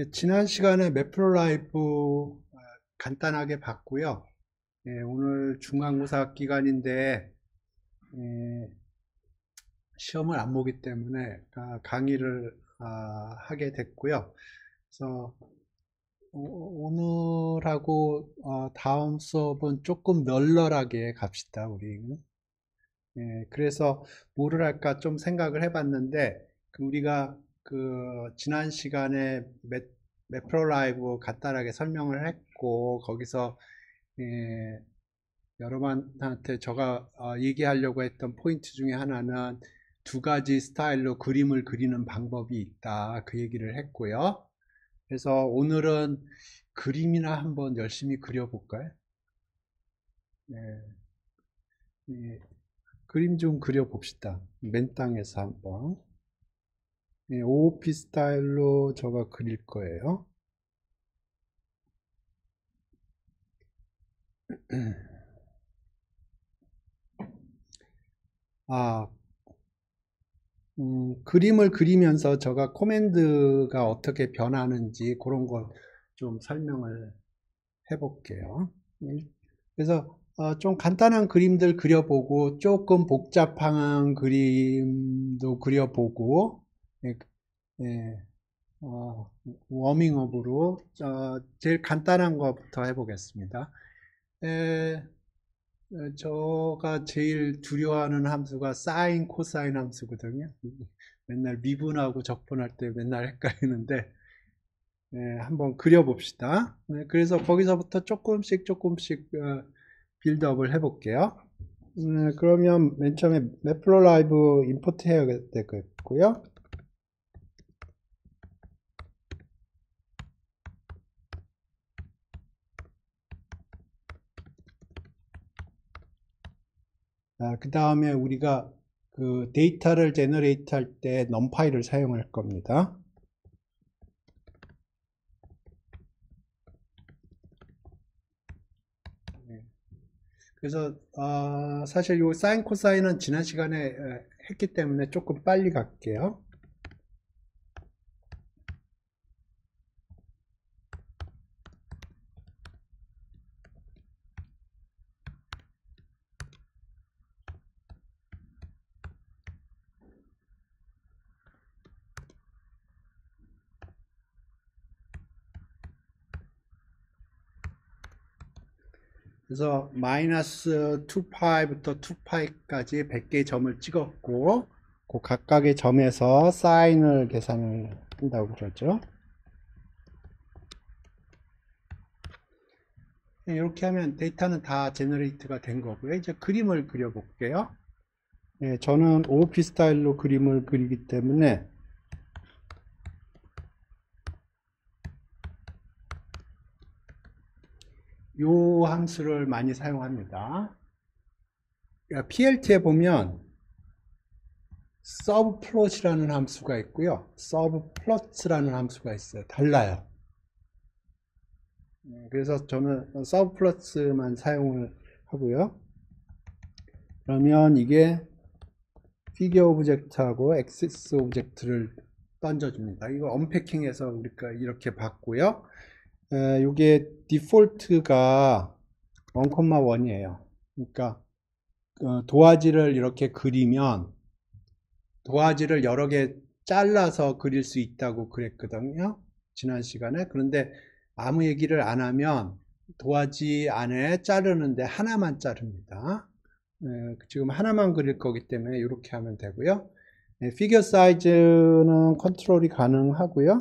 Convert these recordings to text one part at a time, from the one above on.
지난 시간에 매프로 라이브 간단하게 봤고요. 오늘 중간고사 기간인데 시험을 안 보기 때문에 강의를 하게 됐고요. 그래서 오늘하고 다음 수업은 조금 널널하게 갑시다, 우리. 그래서 뭐를 할까 좀 생각을 해봤는데 우리가 그 지난 시간에 매프로 라이브 간단하게 설명을 했고 거기서 예, 여러분한테 제가 얘기하려고 했던 포인트 중에 하나는 두 가지 스타일로 그림을 그리는 방법이 있다 그 얘기를 했고요. 그래서 오늘은 그림이나 한번 열심히 그려볼까요? 네, 그림 좀 그려봅시다. 맨 땅에서 한번. OOP 스타일로 제가 그릴 거예요. 아, 그림을 그리면서 제가 코맨드가 어떻게 변하는지 그런 거 좀 설명을 해볼게요. 그래서 좀 간단한 그림들 그려보고 조금 복잡한 그림도 그려보고 예, 예, 워밍업으로 제일 간단한 것부터 해보겠습니다. 에, 제가 제일 두려워하는 함수가 사인, 코사인 함수거든요. 맨날 미분하고 적분할 때 맨날 헷갈리는데 한번 그려봅시다. 그래서 거기서부터 조금씩 빌드업을 해볼게요. 그러면 맨 처음에 매플로 라이브 임포트 해야 되겠고요. 그 다음에 우리가 그 데이터를 제너레이트 할 때 넘파이를 사용할 겁니다. 그래서 사실 이 사인 코사인은 지난 시간에 했기 때문에 조금 빨리 갈게요. 그래서 마이너스 2파이부터 2파이까지 100개의 점을 찍었고 그 각각의 점에서 사인을 계산을 한다고 그러죠. 이렇게 하면 데이터는 다 제너레이트가 된 거고요. 이제 그림을 그려볼게요. 저는 OOP 스타일로 그림을 그리기 때문에 이 함수를 많이 사용합니다. PLT에 보면 서브플롯이라는 함수가 있고요. 서브플롯이라는 함수가 있어요. 달라요. 그래서 저는 서브플롯만 사용을 하고요. 그러면 이게 피겨 오브젝트하고 엑시스 오브젝트를 던져줍니다. 이거 언패킹해서 우리가 이렇게 봤고요. 이게 디폴트가 1,1이에요. 그러니까 도화지를 이렇게 그리면 도화지를 여러 개 잘라서 그릴 수 있다고 그랬거든요. 지난 시간에. 그런데 아무 얘기를 안 하면 도화지 안에 자르는데 하나만 자릅니다. 지금 하나만 그릴 거기 때문에 이렇게 하면 되고요. 피겨 사이즈는 컨트롤이 가능하고요.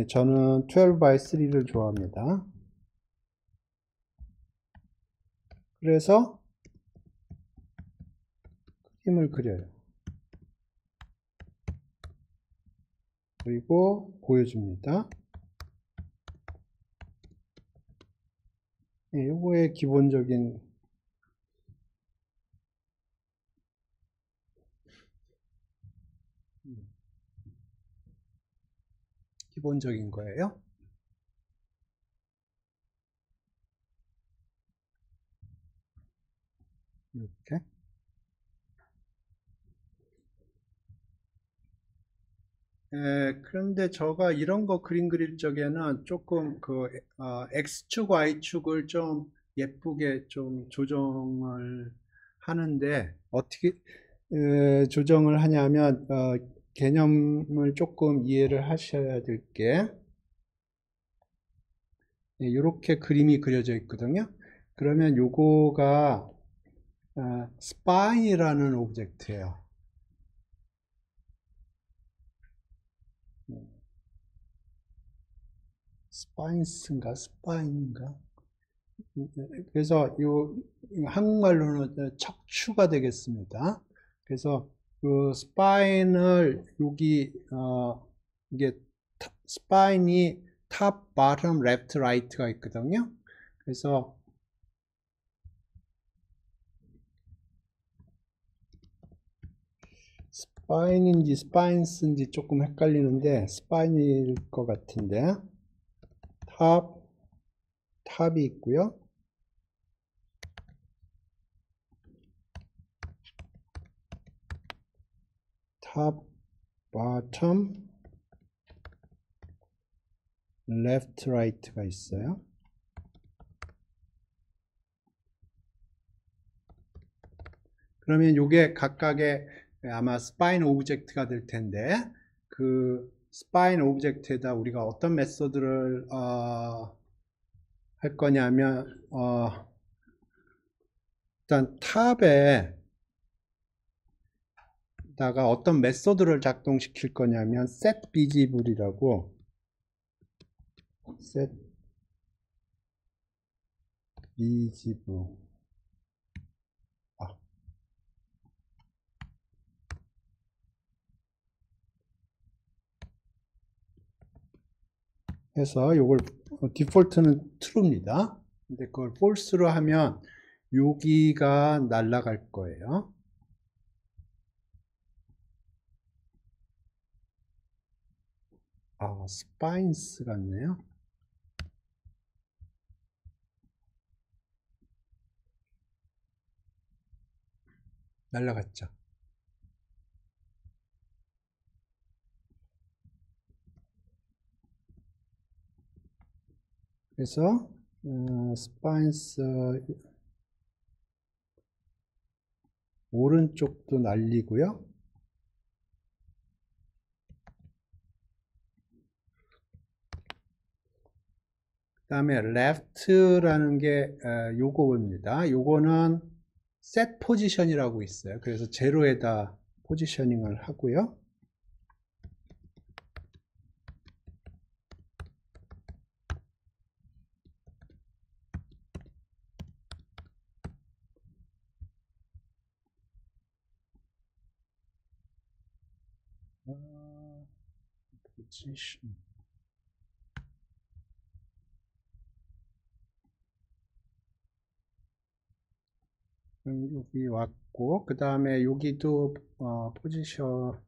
저는 12 by 3를 좋아합니다. 그래서 그림을 그려요. 그리고 보여줍니다. 요거의 기본적인 거예요. 이렇게. 그런데 제가 이런 거 그림 그릴 적에는 조금 X축, Y축을 좀 예쁘게 좀 조정을 하는데, 어떻게 조정을 하냐면, 개념을 조금 이해를 하셔야 될 게, 이렇게 그림이 그려져 있거든요. 그러면 요거가 스파인이라는 오브젝트예요. 스파인스인가 스파인인가. 그래서 요 한국말로는 척추가 되겠습니다. 그래서 그 스파인을 여기 이게 스파인이 탑, 바텀, 레프트, 라이트가 있거든요. 그래서 스파인인지 스파인스인지 조금 헷갈리는데 스파인일 것 같은데 탑이 있고요. 탑, bottom, left, right가 있어요. 그러면 이게 각각의 아마 스파인 오브젝트가 될 텐데 그 스파인 오브젝트에다 우리가 어떤 메소드를 할 거냐면 일단 탑에 다가 어떤 메소드를 작동시킬 거냐면 set visible이라고 set visible 해서 요걸 디폴트는 true입니다. 근데 그걸 false로 하면 여기가 날아갈 거예요. 스파인스 같네요. 날아갔죠. 그래서 스파인스 오른쪽도 날리고요. 그 다음에 left라는 게 요거입니다. 요거는 set position이라고 있어요. 그래서 제로에다 포지셔닝을 하고요. 포지션. 여기 왔고 그 다음에 여기도 포지션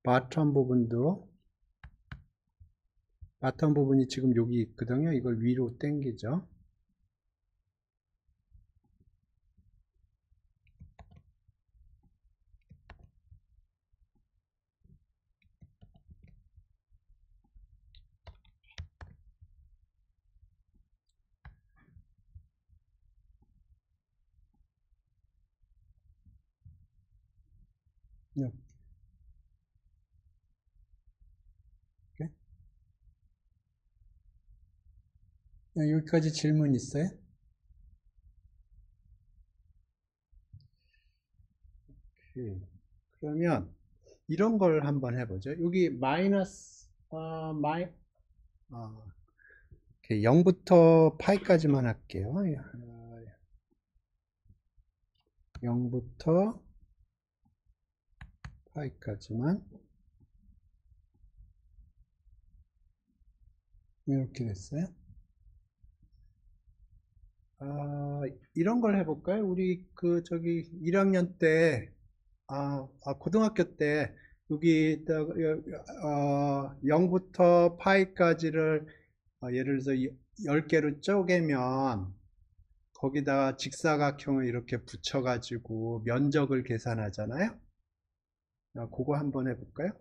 바텀 부분이 지금 여기 있거든요. 이걸 위로 당기죠. 이렇게. 여기까지 질문 있어요? 그러면 이런 걸 한번 해보죠. 여기 마이너스 마이 0부터 파이까지만 할게요. 0부터 파이까지만 이렇게 됐어요. 이런 걸 해볼까요? 우리 저기 1학년 때 고등학교 때 여기 0부터 파이까지를 예를 들어서 10개로 쪼개면 거기다가 직사각형을 이렇게 붙여가지고 면적을 계산하잖아요. 그거 한번 해볼까요?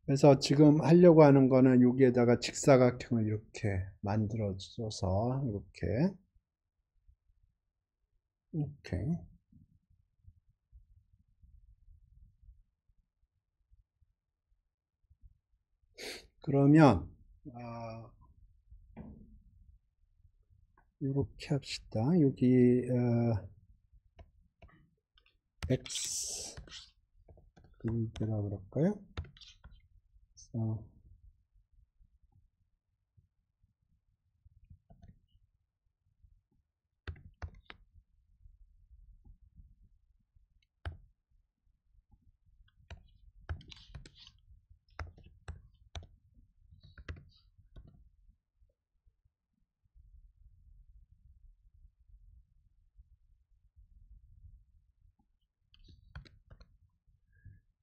그래서 지금 하려고 하는 거는 여기에다가 직사각형을 이렇게 만들어줘서 이렇게 그러면 이렇게 합시다. 여기 x 그리드라고 그럴까요?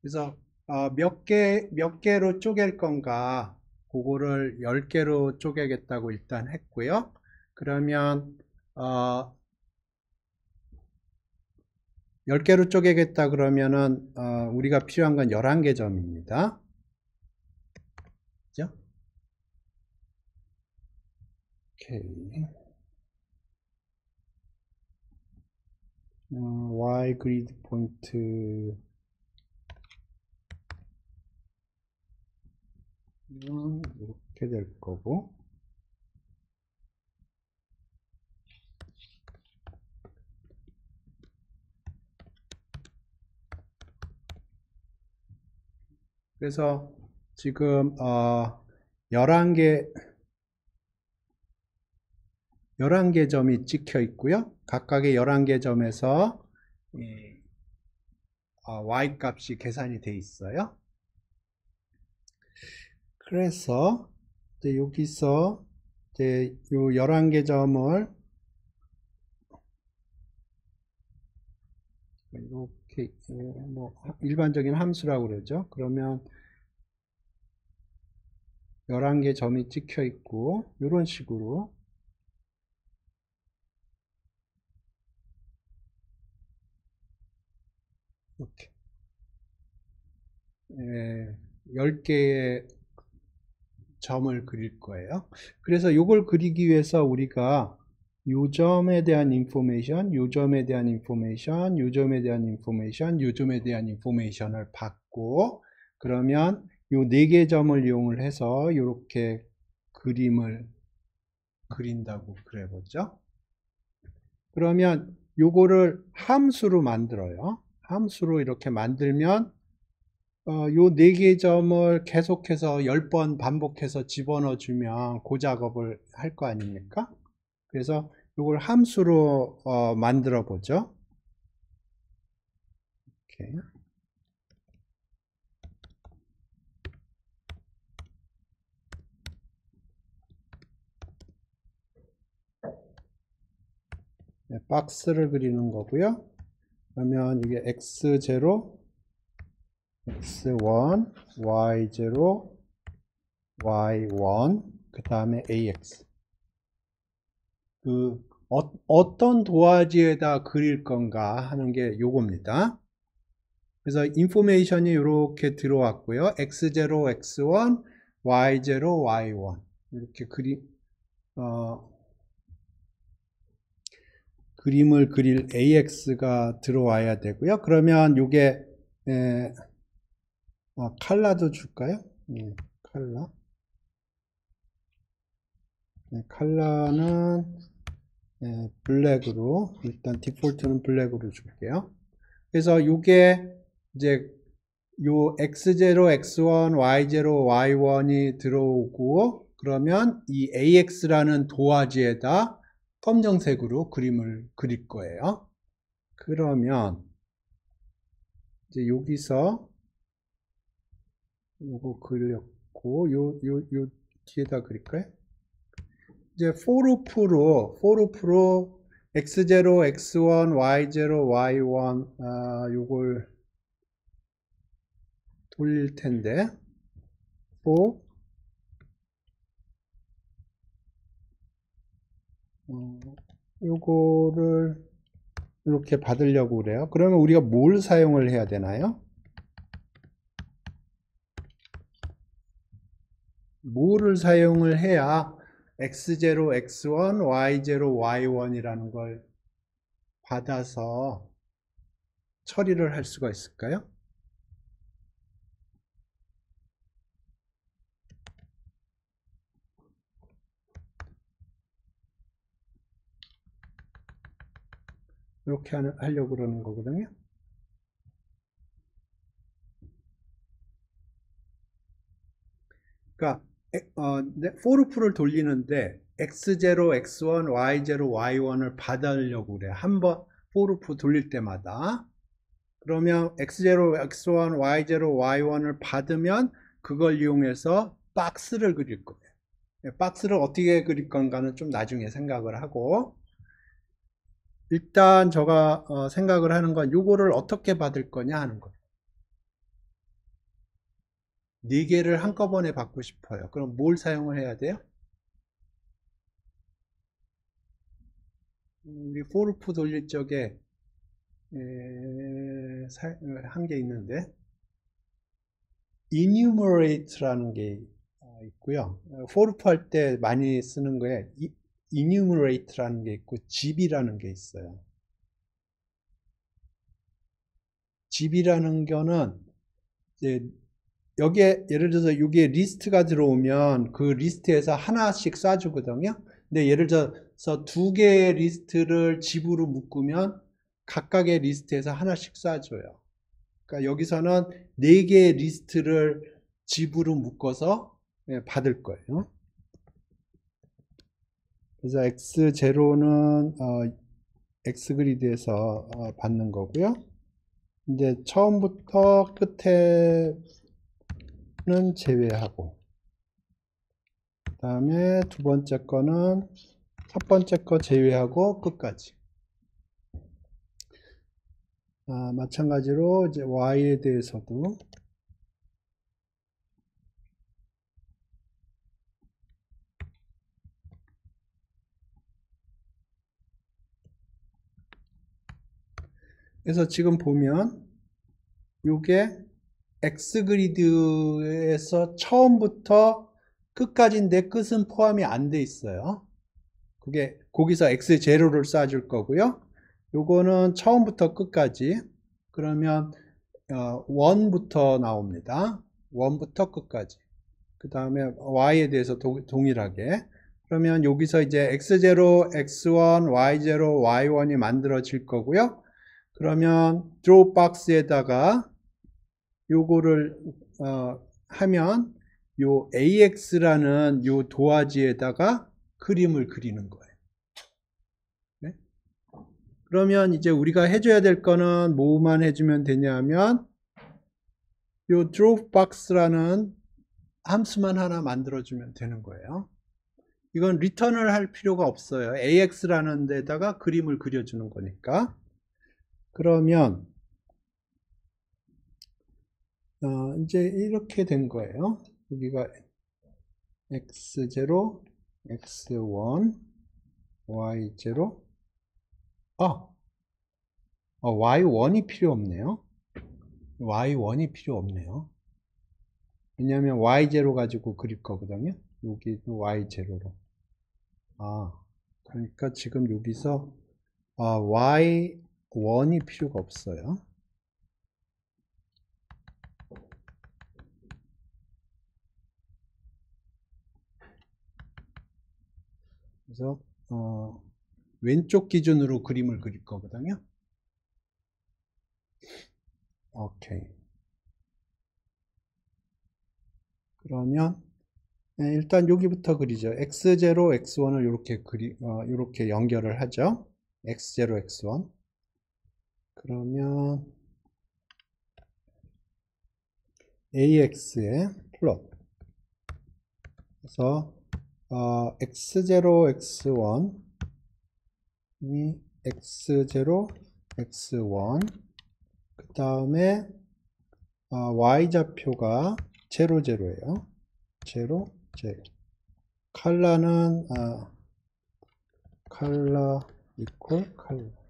그래서 몇 개로 쪼갤 건가 그거를 10개로 쪼개겠다고 일단 했고요. 그러면 10개로 쪼개겠다 그러면은 우리가 필요한 건 11개 점입니다. 그죠? 오케이. Y 그리드 포인트 이렇게 될 거고, 그래서 지금 11개 점이 찍혀 있고요. 각각의 11개 점에서 y 값이 계산이 돼 있어요. 그래서 이제 여기서 이제 요 11개 점을 이렇게 뭐 일반적인 함수라고 그러죠. 그러면 11개 점이 찍혀 있고 이런 식으로 이렇게 10개의 점을 그릴 거예요. 그래서 이걸 그리기 위해서 우리가 요 점에 대한 인포메이션, 요 점에 대한 인포메이션, 요 점에 대한 인포메이션, 요 점에 대한 인포메이션을 받고, 그러면 요 4개 점을 이용을 해서 이렇게 그림을 그린다고 그래 보죠. 그러면 요거를 함수로 만들어요. 함수로 이렇게 만들면 요 4개 점을 계속해서 10번 반복해서 집어넣어 주면 그 작업을 할 거 아닙니까? 그래서 이걸 함수로 만들어 보죠. 이렇게. 네, 박스를 그리는 거고요. 그러면 이게 x0, x1, y0, y1, 그 다음에 ax. 어떤 도화지에다 그릴 건가 하는 게 요겁니다. 그래서 인포메이션이 이렇게 들어왔고요. x0, x1, y0, y1 이렇게 그림을 그릴 AX가 들어와야 되고요. 그러면 이게 컬러도 줄까요? 컬러. 컬러는 블랙으로 일단 디폴트는 블랙으로 줄게요. 그래서 이게 이제 요 x0, x1, y0, y1이 들어오고 그러면 이 AX라는 도화지에다 검정색으로 그림을 그릴 거예요. 그러면 이제 여기서 요거 그렸고 요 뒤에다 그릴까요? 이제 for loop로 x0, x1, y0, y1 요걸 돌릴 텐데 for 요거를 이렇게 받으려고 그래요. 그러면 우리가 뭘 사용을 해야 되나요? 뭐를 사용을 해야 x0, x1, y0, y1이라는 걸 받아서 처리를 할 수가 있을까요? 이렇게 하려고 그러는 거거든요. 그러니까 for루프를 돌리는데 x0, x1, y0, y1을 받으려고 그래. 한번 for루프 돌릴 때마다. 그러면 x0, x1, y0, y1을 받으면 그걸 이용해서 박스를 그릴 거예요. 박스를 어떻게 그릴 건가는 좀 나중에 생각을 하고, 일단 제가 생각을 하는 건 요거를 어떻게 받을 거냐 하는 거예요. 네 개를 한꺼번에 받고 싶어요. 그럼 뭘 사용을 해야 돼요? 우리 포르프 돌릴 적에 한 게 있는데 enumerate라는 게 있고요. 포르프 할 때 많이 쓰는 거에 enumerate라는 게 있고 집이라는 게 있어요. 집이라는 거는 이제 여기에 예를 들어서 여기에 리스트가 들어오면 그 리스트에서 하나씩 쏴주거든요. 근데 예를 들어서 두 개의 리스트를 집으로 묶으면 각각의 리스트에서 하나씩 쏴줘요. 그러니까 여기서는 네 개의 리스트를 집으로 묶어서 받을 거예요. 그래서 x0는 x그리드에서 받는 거고요. 이제 처음부터 끝에는 제외하고, 그 다음에 두 번째 거는 첫 번째 거 제외하고 끝까지. 마찬가지로 이제 y에 대해서도 그래서 지금 보면 요게 x그리드에서 처음부터 끝까지인데 끝은 포함이 안 돼 있어요. 그게 거기서 x0를 쏴줄 거고요. 요거는 처음부터 끝까지. 그러면 1부터 나옵니다. 1부터 끝까지. 그 다음에 y에 대해서 동일하게. 그러면 여기서 이제 x0, x1, y0, y1이 만들어질 거고요. 그러면 드롭박스에다가 요거를 하면 요 AX라는 요 도화지에다가 그림을 그리는 거예요. 네? 그러면 이제 우리가 해줘야 될 거는 뭐만 해주면 되냐면 요 dropbox라는 함수만 하나 만들어주면 되는 거예요. 이건 리턴을 할 필요가 없어요. AX라는 데다가 그림을 그려주는 거니까. 그러면 이제 이렇게 된 거예요. 여기가 x0, x1, y0. y1이 필요 없네요. y1이 필요 없네요. 왜냐하면 y0 가지고 그릴 거거든요. 여기 y0로. 그러니까 지금 여기서 y1이 필요가 없어요. 그래서 왼쪽 기준으로 그림을 그릴 거거든요. 오케이. 그러면 일단 여기부터 그리죠. x0, x1을 이렇게 연결을 하죠. x0, x1. 그러면 ax에 플롯. 그래서 x0, x1이 x0, x1. 그 다음에 y좌표가 0, 0예요. 0, 0. 컬러는 컬러 이퀄 컬러.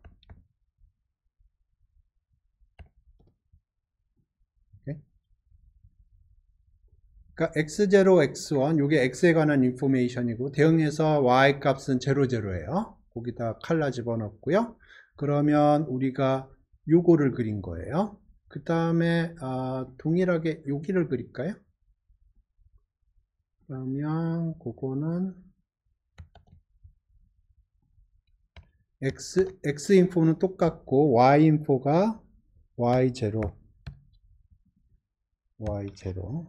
그러니까 x0, x1 요게 x에 관한 인포메이션이고 대응해서 y 값은 0, 0예요. 거기다 칼라 집어넣고요. 그러면 우리가 요거를 그린 거예요. 그 다음에 동일하게 여기를 그릴까요? 그러면 그거는 x 인포는 똑같고 y 인포가 y0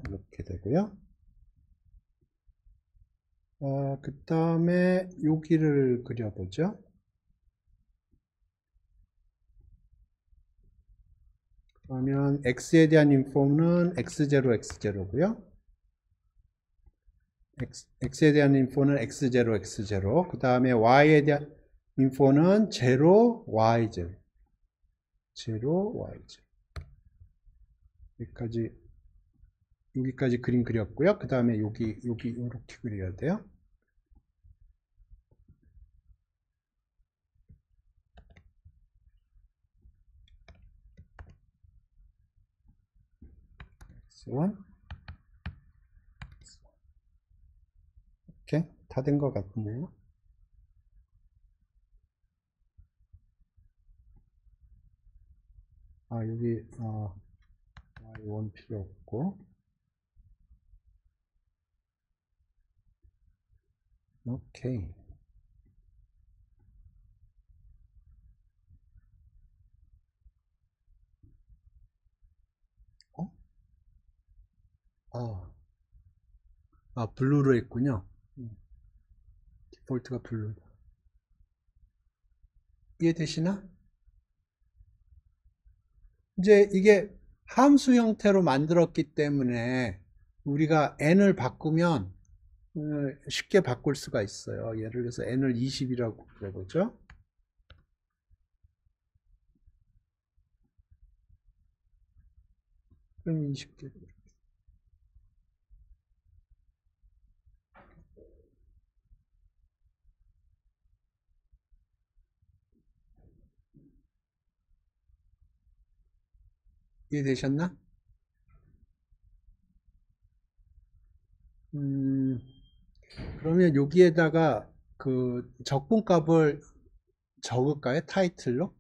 이렇게 되고요. 그 다음에 여기를 그려보죠. 그러면 x에 대한 인포는 x0, x0고요. x에 대한 인포는 x0, x0. 그 다음에 y에 대한 인포는 0, y0. 0, y0. 여기까지 그림 그렸고요. 그 다음에 여기 이렇게 그려야 돼요. x1 이렇게 다 된 것 같네요. 여기 y1 필요 없고 오케이. 블루로 했군요. 디폴트가 블루. 이해되시나? 이제 이게 함수 형태로 만들었기 때문에 우리가 n을 바꾸면 쉽게 바꿀 수가 있어요. 예를 들어서 n을 20이라고 그려보죠. 그럼 20개. 이해되셨나? 그러면 여기에다가 그 적분값을 적을까요? 타이틀로?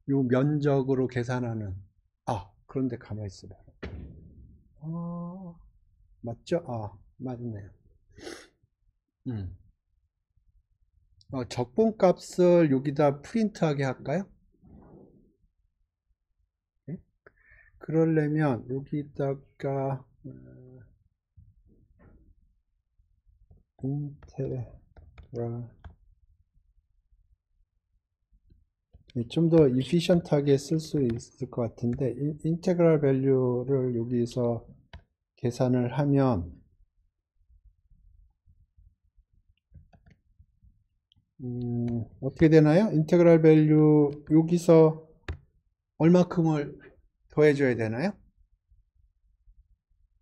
요 면적으로 계산하는. 그런데 가만히 있어봐. 맞죠? 맞네요. 적분값을 여기다 프린트하게 할까요? 네? 그러려면 여기다가 인테그랄 좀 더 이피션트하게 쓸 수 있을 것 같은데 인테그랄 밸류를 여기서 계산을 하면 어떻게 되나요? 인테그랄 밸류 여기서 얼마큼을 더해줘야 되나요?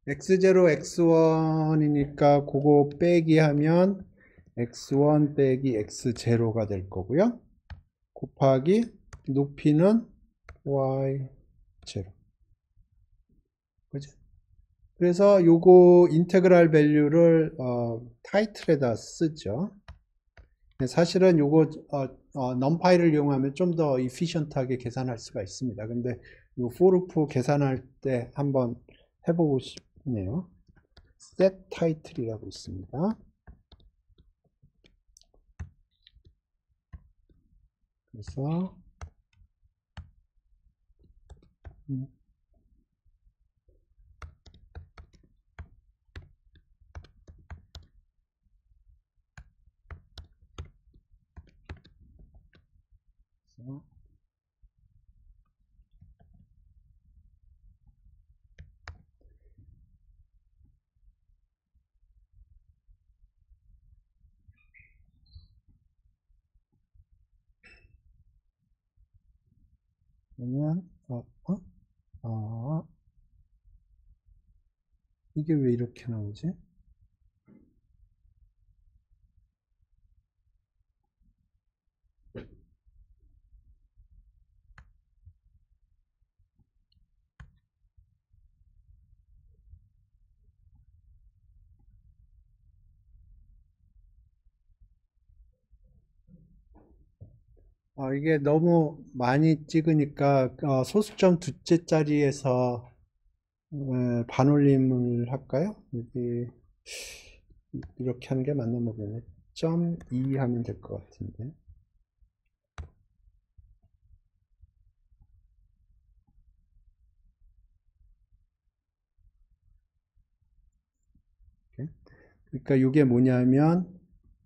x0, x1이니까 그거 빼기 하면 x1 빼기 x0가 될 거고요. 곱하기 높이는 y0. 그죠? 그래서 요거 인테그랄 밸류를 타이틀에다 쓰죠. 사실은 요거 numPy를 이용하면 좀 더 이피션트하게 계산할 수가 있습니다. 근데 요 for 계산할 때 한번 해보고 싶네요. set title이라고 있습니다. 그래서 그러면 이게 왜 이렇게 나오지? 이게 너무 많이 찍으니까 소수점 둘째 자리에서 반올림을 할까요? 여기 이렇게 하는 게 맞나 모르겠네. 0.2 하면 될 것 같은데. 이렇게. 그러니까 이게 뭐냐면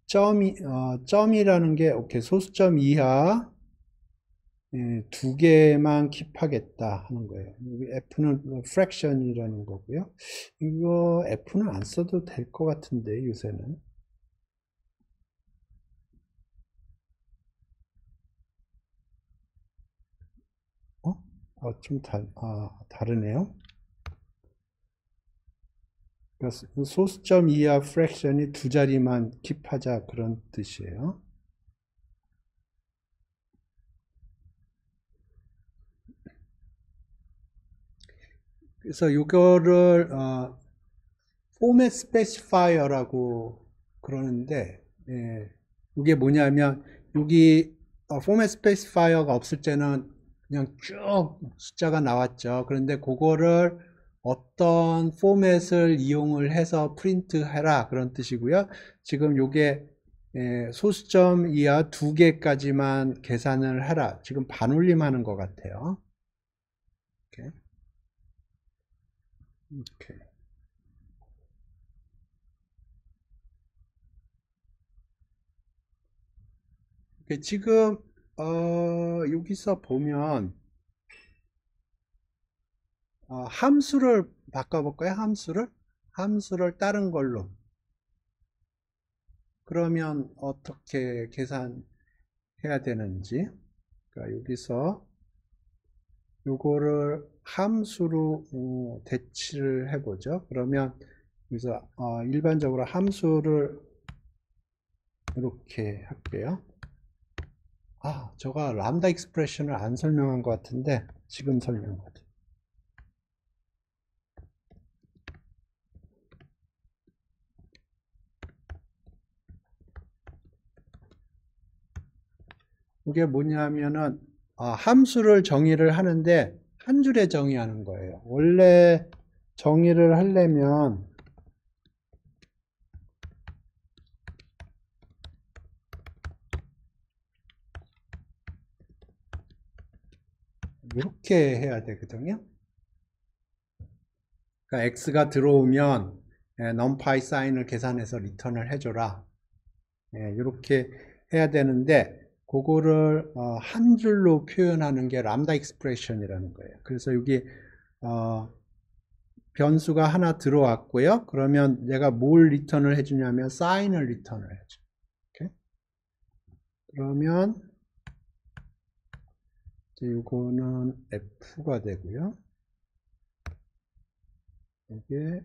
점이라는 게 오케이 소수점 이하 두 개만 킵하겠다 하는 거예요. 여기 F는 fraction이라는 거고요. 이거 F는 안 써도 될 것 같은데 요새는. 좀 다르네요. 그러니까 소수점 이하 fraction이 두 자리만 킵하자 그런 뜻이에요. 그래서 이거를 format specifier라고 그러는데 이게 뭐냐면 여기 format specifier가 없을 때는 그냥 쭉 숫자가 나왔죠. 그런데 그거를 어떤 포맷을 이용을 해서 프린트 해라 그런 뜻이고요. 지금 요게 소수점 이하 두 개까지만 계산을 해라. 지금 반올림하는 것 같아요. 이렇게. 이렇게. 지금 여기서 보면 함수를 바꿔볼까요? 함수를 다른 걸로. 그러면 어떻게 계산해야 되는지. 그러니까 여기서 요거를 함수로 대치를 해보죠. 그러면 여기서 일반적으로 함수를 이렇게 할게요. 저가 람다 익스프레션을 안 설명한 것 같은데 지금 설명한 것 같아요. 이게 뭐냐면은 함수를 정의를 하는데 한 줄에 정의하는 거예요. 원래 정의를 하려면 이렇게 해야 되거든요. 그러니까 x가 들어오면 numpy 사인을 계산해서 리턴을 해줘라. 이렇게 해야 되는데 그거를 한 줄로 표현하는 게 람다 익스프레션이라는 거예요. 그래서 여기 변수가 하나 들어왔고요. 그러면 내가 뭘 리턴을 해주냐면 사인을 리턴을 해줘. 이렇게. 그러면 이거는 F가 되고요. 이게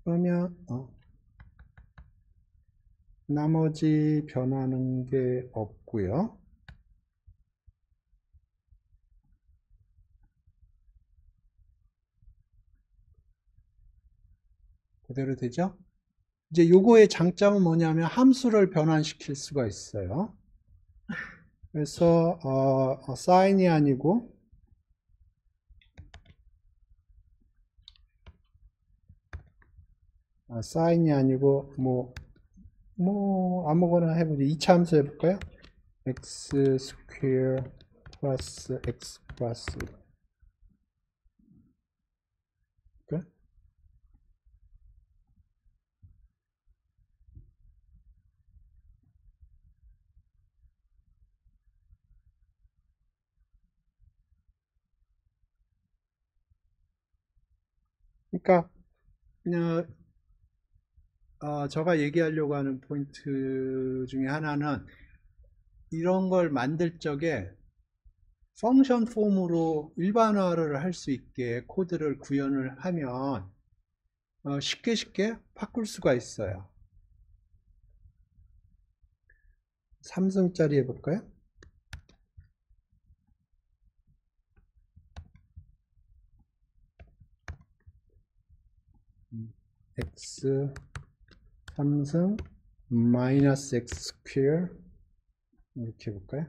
그러면 나머지 변하는 게 없고요. 그대로 되죠? 이제 요거의 장점은 뭐냐면 함수를 변환시킬 수가 있어요. 그래서 사인이 아니고 뭐 아무거나 해보죠. 2차 함수 해볼까요? x 스퀘어 플러스 x 플러스 그래? 그러니까 그냥 제가 얘기하려고 하는 포인트 중에 하나는 이런 걸 만들 적에 펑션 폼으로 일반화를 할 수 있게 코드를 구현을 하면 쉽게 바꿀 수가 있어요. 3승짜리 해볼까요? x 3승 마이너스 x 스퀘어 이렇게 해볼까요?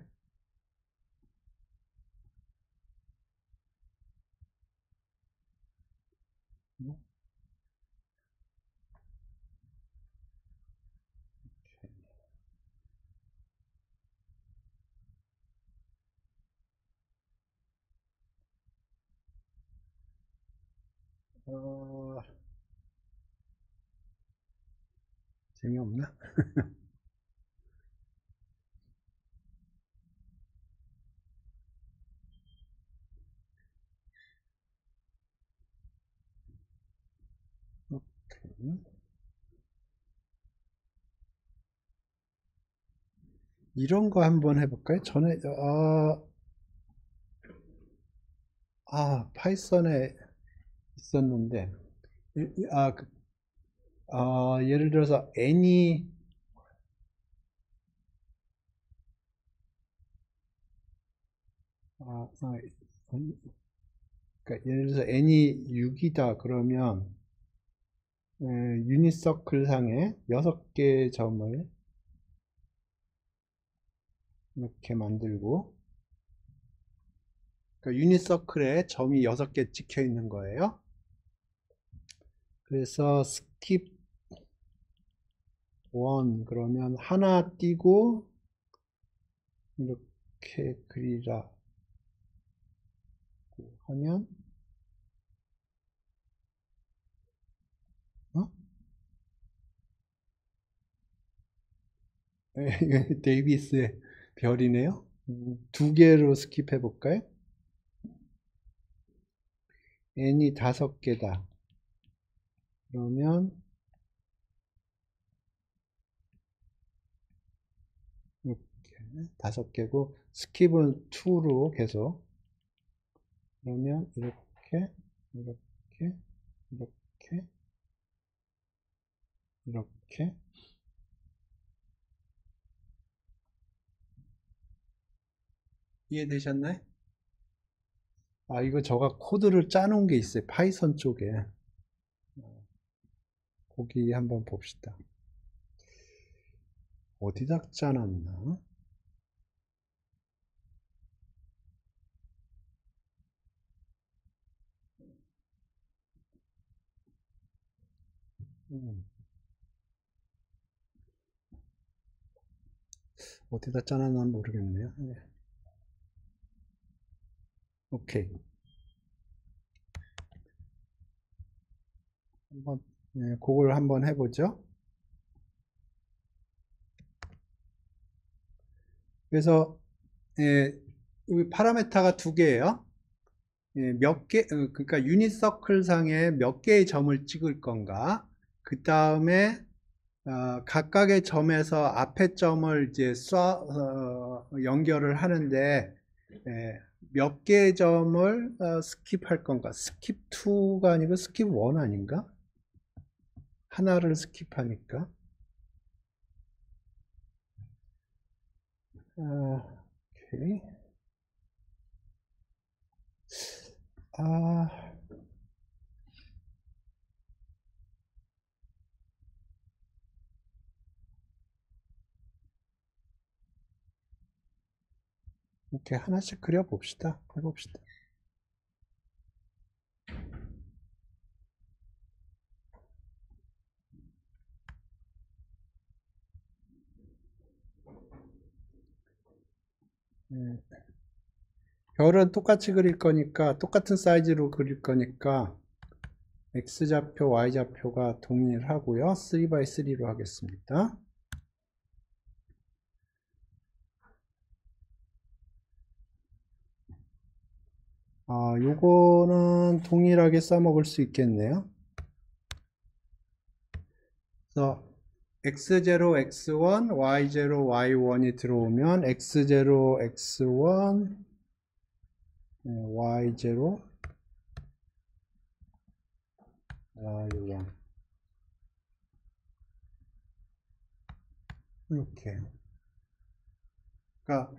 어, 재미없나? 오케이. 이런 거 한번 해볼까요? 전에 파이썬에 있었는데 예를 들어서 any 그러니까 예를 들어서 n이 6이다 그러면 유닛서클 상에 6개의 점을 이렇게 만들고 그러니까 유닛서클에 점이 6개 찍혀 있는 거예요. 그래서 skip 1 그러면 하나 띄고 이렇게 그리라 하면 데이비스의 별이네요. 2개로 스킵해 볼까요? n이 5개다. 그러면 이렇게 5개고 스킵은 2로 계속 그러면 이렇게 이렇게 이렇게 이렇게 이해되셨나요? 이거 제가 코드를 짜놓은 게 있어요. 파이썬 쪽에. 거기 한번 봅시다. 어디다 짜놨나? 어디다 짜놨나 모르겠네요. 네. 오케이. 한번 그걸 한번 해보죠. 그래서 여기 파라메타가 2개예요. 몇 개, 그러니까 유닛 서클 상에 몇 개의 점을 찍을 건가. 그 다음에 각각의 점에서 앞에 점을 이제 연결을 하는데 몇 개의 점을 스킵할 건가. 스킵 2가 아니고 스킵 1 아닌가? 하나를 스킵하니까. 오케이. 이렇게 하나씩 그려봅시다. 해봅시다. 별은 똑같이 그릴 거니까 똑같은 사이즈로 그릴 거니까 X좌표, Y좌표가 동일하고요. 3x3로 하겠습니다. 요거는 동일하게 써먹을 수 있겠네요. 그래서 x0, x1, y0, y1이 들어오면 x0, x1, y0, y1 이렇게. 그러니까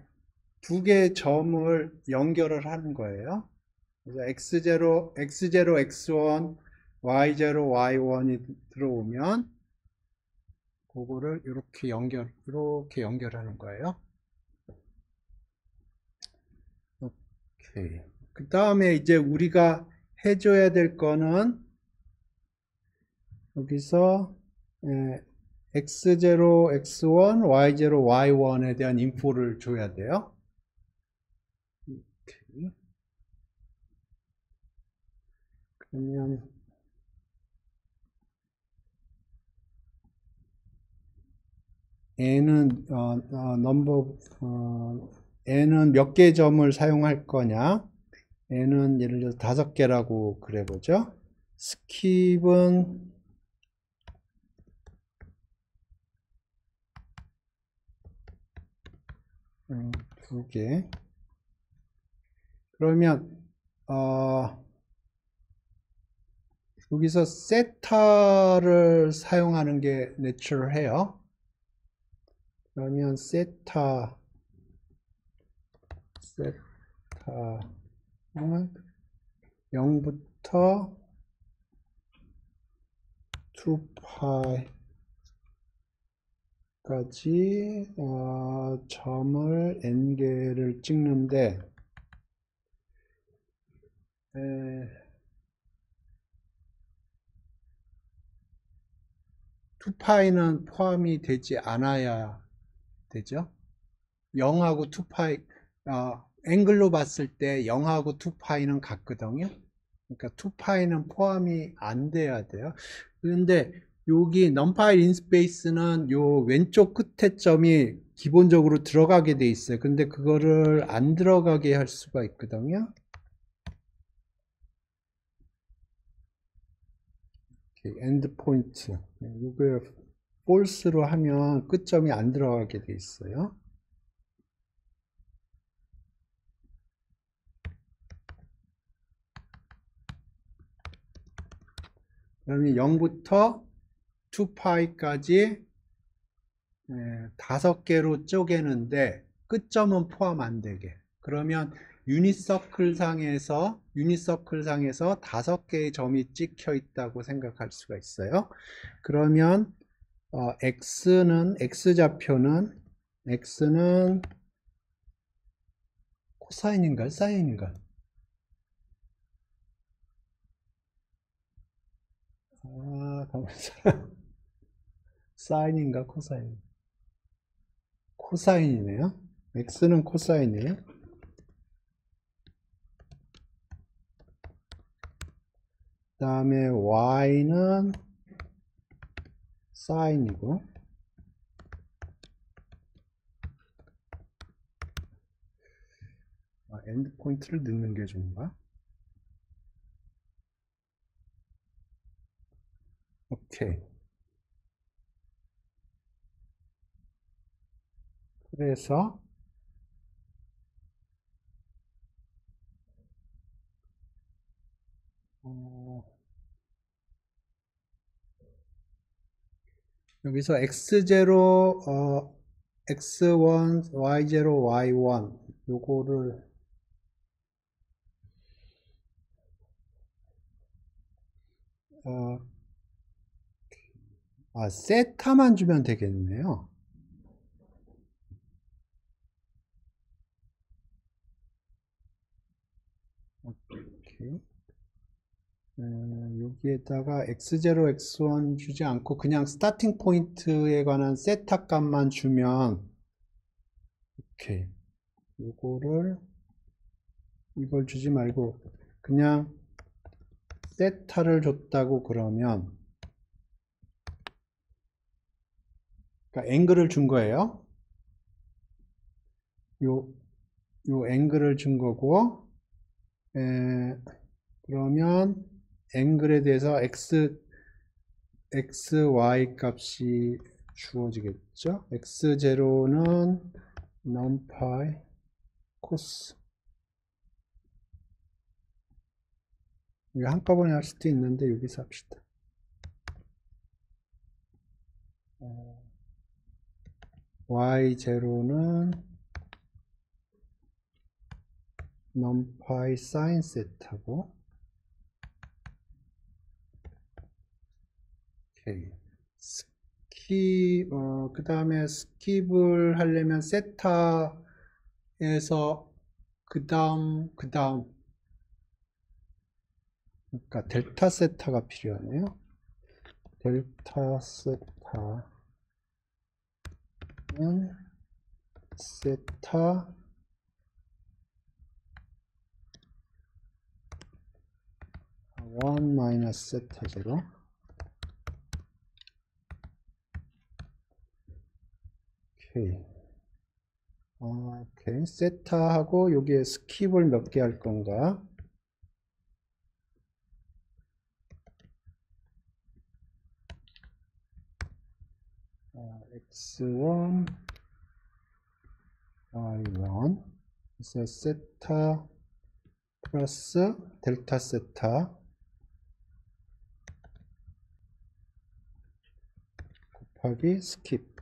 2개의 점을 연결을 하는 거예요. 그래서 x0, x1, y0, y1이 들어오면 그거를 이렇게 연결하는 거예요. 오케이. 그 다음에 이제 우리가 해줘야 될 거는 여기서 x0, x1, y0, y1에 대한 인포를 줘야 돼요. 오케이. 그러면 n은 n은 몇 개 점을 사용할 거냐? n은 예를 들어서 5개라고 그래보죠. 스킵은 2개. 그러면 여기서 세타를 사용하는 게 내추럴해요. 그러면 세타 0부터 2파이까지 점을 n개를 찍는데 2파이는 포함이 되지 않아야 되죠. 0하고 2파이 앵글로 봤을 때 0하고 2파이는 같거든요. 그러니까 2파이는 포함이 안 돼야 돼요. 그런데 여기 numPy linspace는 요 왼쪽 끝에 점이 기본적으로 들어가게 돼 있어요. 근데 그거를 안 들어가게 할 수가 있거든요. 엔드 포인트. 이거 false로 하면 끝점이 안 들어가게 돼 있어요. 그러면 0부터 2파이까지 5개로 쪼개는데 끝점은 포함 안 되게. 그러면 유니서클 상에서 5개의 점이 찍혀 있다고 생각할 수가 있어요. 그러면 x좌표는 코사인인가 사인인가? 가만있어. 사인인가 코사인? 코사인이네요. x는 코사인이에요. 그 다음에 y는 사인이고, 엔드 포인트를 넣는 게 좋은가? 오케이. 그래서 여기서 x0, x1, y0, y1 요거를 세타만 주면 되겠네요. 오케이. 여기에다가 x0, x1 주지 않고 그냥 스타팅 포인트에 관한 세타 값만 주면 오케이. 이걸 주지 말고 그냥 세타를 줬다고 그러면 그러니까 앵글을 준 거예요. 요 앵글을 준 거고 그러면 앵글에 대해서 y 값이 주어지겠죠. x0는 numPy cos. 이거 한꺼번에 할 수도 있는데 여기서 합시다. y0는 numPy sin 세타고 오케이. 그 다음에 스킵을 하려면 세타에서 그러니까 델타 세타가 필요하네요. 델타 세타는 세타 원 마이너스 세타 제로. 오케이. 세타하고 여기에 스킵을 몇 개 할 건가? x1, y1. 그래서 세타 플러스 델타 세타 곱하기 스킵.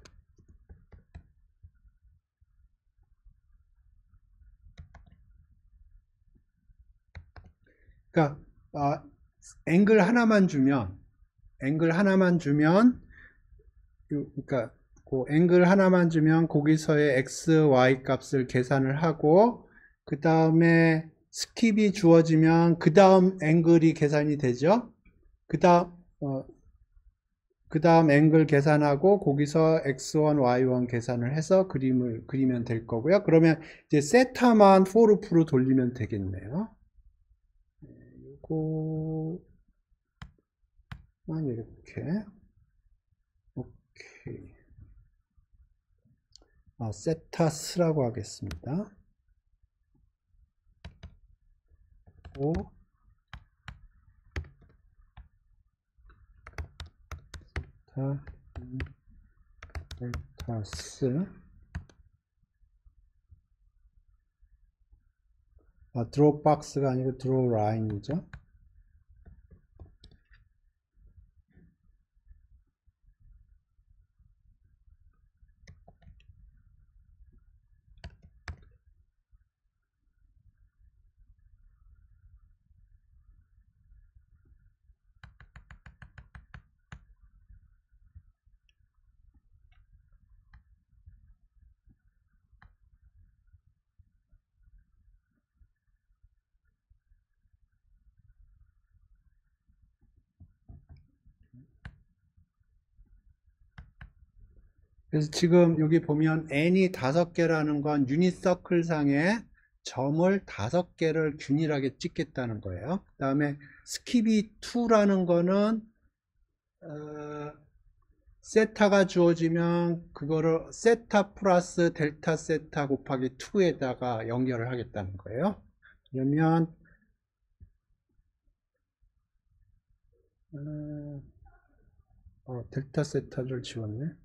그러니까 앵글 하나만 주면 그러니까 그 앵글 하나만 주면 거기서의 x, y 값을 계산을 하고 그 다음에 스킵이 주어지면 그 다음 앵글이 계산이 되죠. 그 다음 앵글 계산하고 거기서 x1, y1 계산을 해서 그림을 그리면 될 거고요. 그러면 이제 세타만 for loop로 돌리면 되겠네요. 이거만 이렇게. 오케이. 세타스라고 하겠습니다. 오, 세타, 델타스. 드로우 박스가 아니고 드로우 라인이죠. 그래서 지금 여기 보면 n이 5개라는 건 유닛 서클 상에 점을 5개를 균일하게 찍겠다는 거예요. 그 다음에 스킵이 2라는 거는 세타가 주어지면 그거를 세타 플러스 델타 세타 곱하기 2에다가 연결을 하겠다는 거예요. 그러면 델타 세타를 지웠네.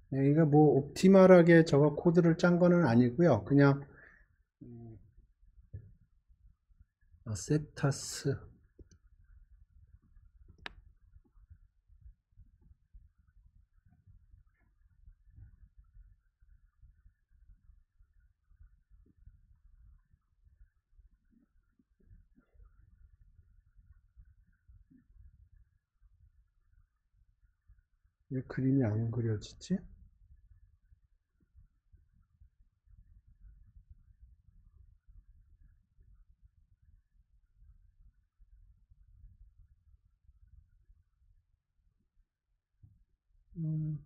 네, 이거 뭐 옵티멀하게 저거 코드를 짠 거는 아니고요. 그냥 세타스 왜 그림이 안 그려지지? 음,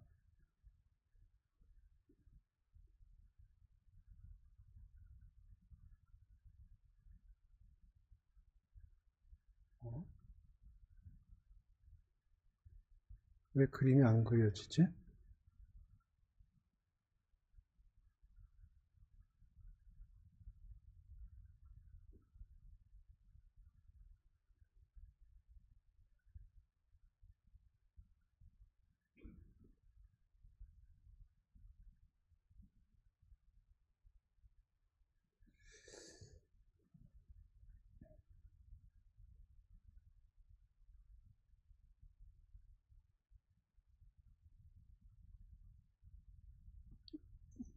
어? 왜 그림이 안 그려지지?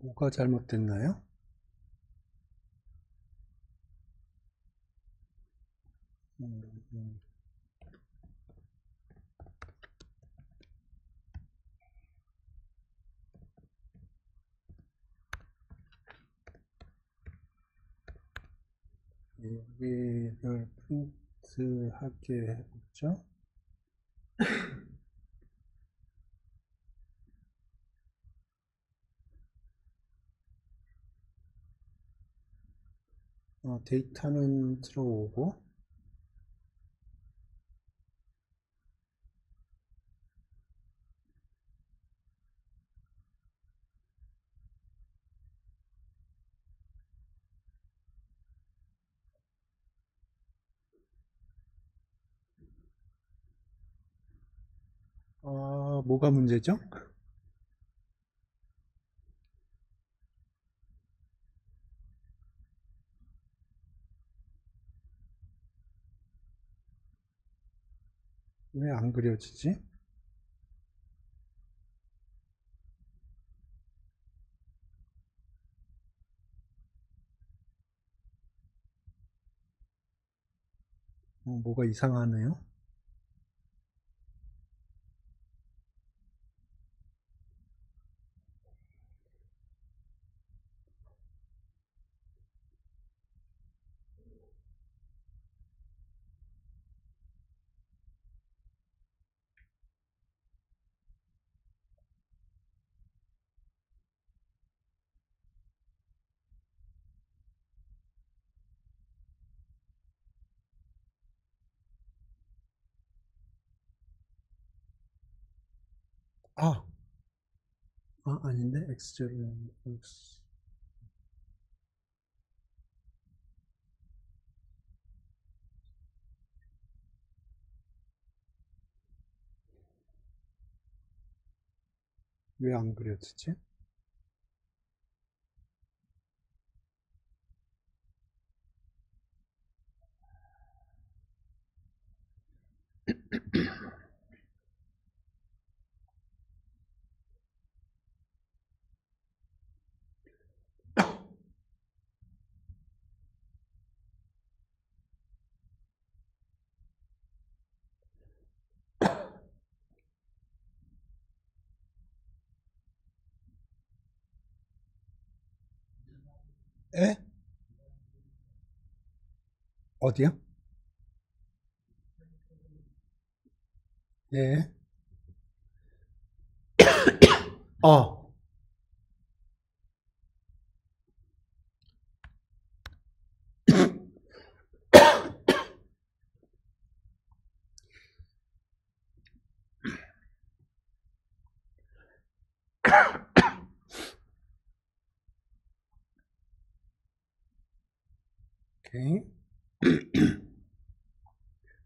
뭐가 잘못됐나요? 음. 여기를 프린트하게 해보죠. 데이터는 들어오고, 뭐가 문제죠? 왜 안 그려지지? 뭐가 이상하네요. 아, 아닌데? X제로, X. 왜 안 그려지지? 에? 어디요? 예. 어, 오케이.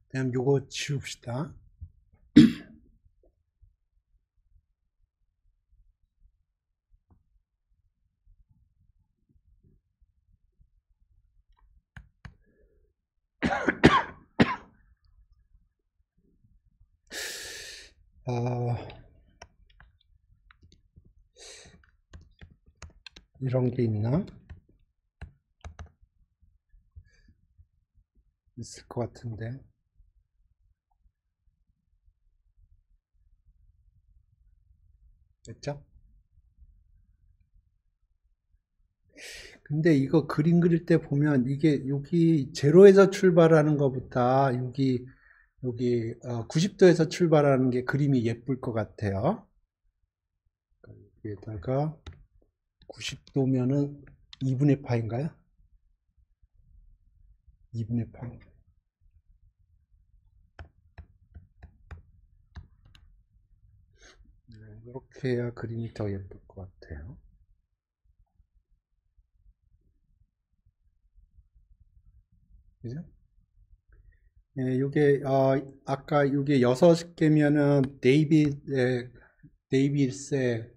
그냥 요거 지웁시다. 아, 이런 게 있나? 있을 것 같은데. 됐죠? 근데 이거 그림 그릴 때 보면 이게 여기 제로에서 출발하는 것보다 여기 90도에서 출발하는 게 그림이 예쁠 것 같아요. 여기에다가 90도면은 2분의 파인가요? 2분의 파. 이렇게 해야 그림이 더 예쁠 것 같아요. 그죠? 예, 요게 아까 요게 6개면은 데이빗의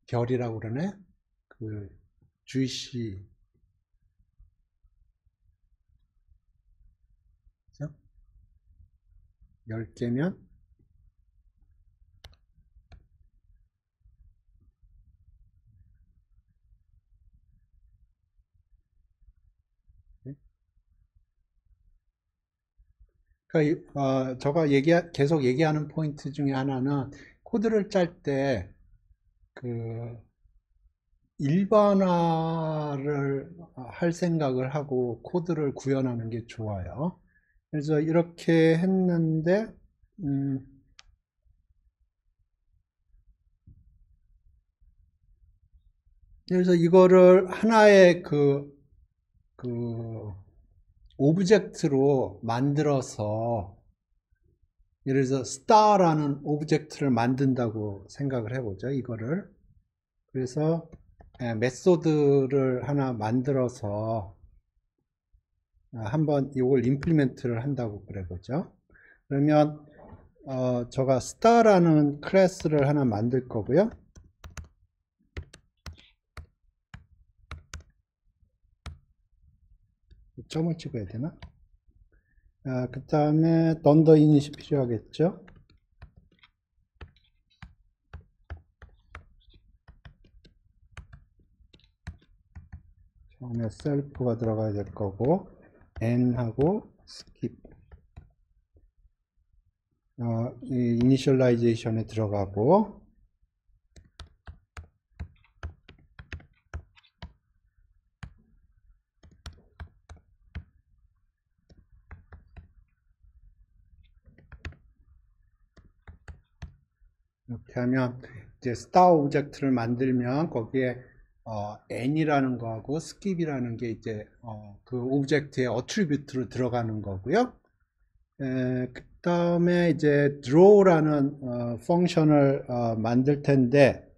별이라고 그러네. 그 주이시, 그죠? 10개면 그러니까 제가 계속 얘기하는 포인트 중에 하나는 코드를 짤 때 그 일반화를 할 생각을 하고 코드를 구현하는 게 좋아요. 그래서 이렇게 했는데 음, 그래서 이거를 하나의 그 오브젝트로 만들어서 예를 들어서 star라는 오브젝트를 만든다고 생각을 해보죠. 이거를. 그래서 메소드를 하나 만들어서 한번 이걸 임플리멘트를 한다고 그래보죠. 그러면 제가 star라는 클래스를 하나 만들 거고요. 점을 찍어야 되나? 그 다음에 던더 이닛이 필요하겠죠. 처음에 셀프가 들어가야 될 거고 n하고 skip 이 이니셜라이제이션에 들어가고 이렇게 하면 이제 스타 오브젝트를 만들면 거기에 n이라는 거하고 skip이라는 게 이제 그 오브젝트의 어트리뷰트로 들어가는 거고요. 그 다음에 이제 draw라는 펑션을 만들 텐데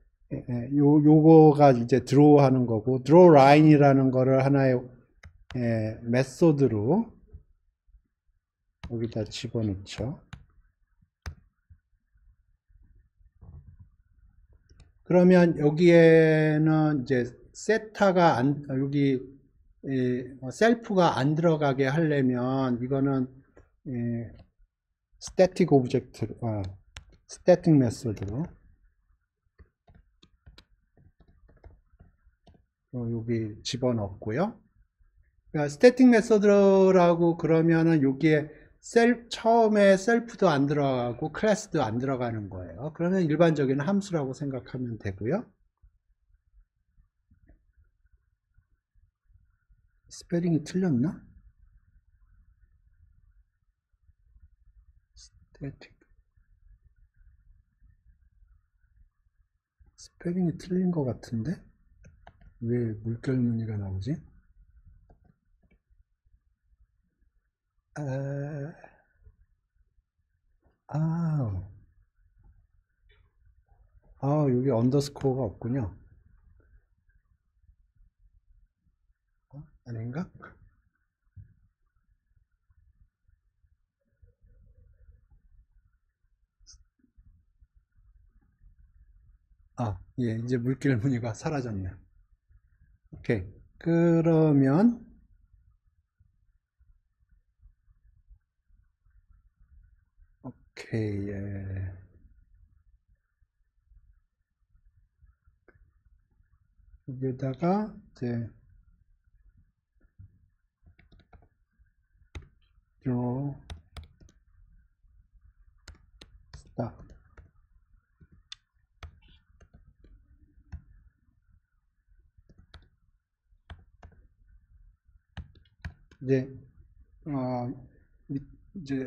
요거가 이제 draw 하는 거고 draw line이라는 거를 하나의 메소드로 여기다 집어넣죠. 그러면 여기에는 이제 세타가 여기 셀프가 안 들어가게 하려면 이거는 스태틱 오브젝트, 스태틱 메소드로 여기 집어넣고요. 그러니까 스태틱 메소드라고 그러면은 여기에 처음에 셀프도 안 들어가고 클래스도 안 들어가는 거예요. 그러면 일반적인 함수라고 생각하면 되고요. 스페링이 틀렸나? 스태틱 스페링이 틀린 것 같은데 왜 물결 무늬가 나오지? 아, 여기 언더스코어가 없군요. 아닌가? 예, 이제 물결 무늬가 사라졌네. 오케이. 그러면 오케이. 예. 여기다가 이제 draw start 이제 어, 이제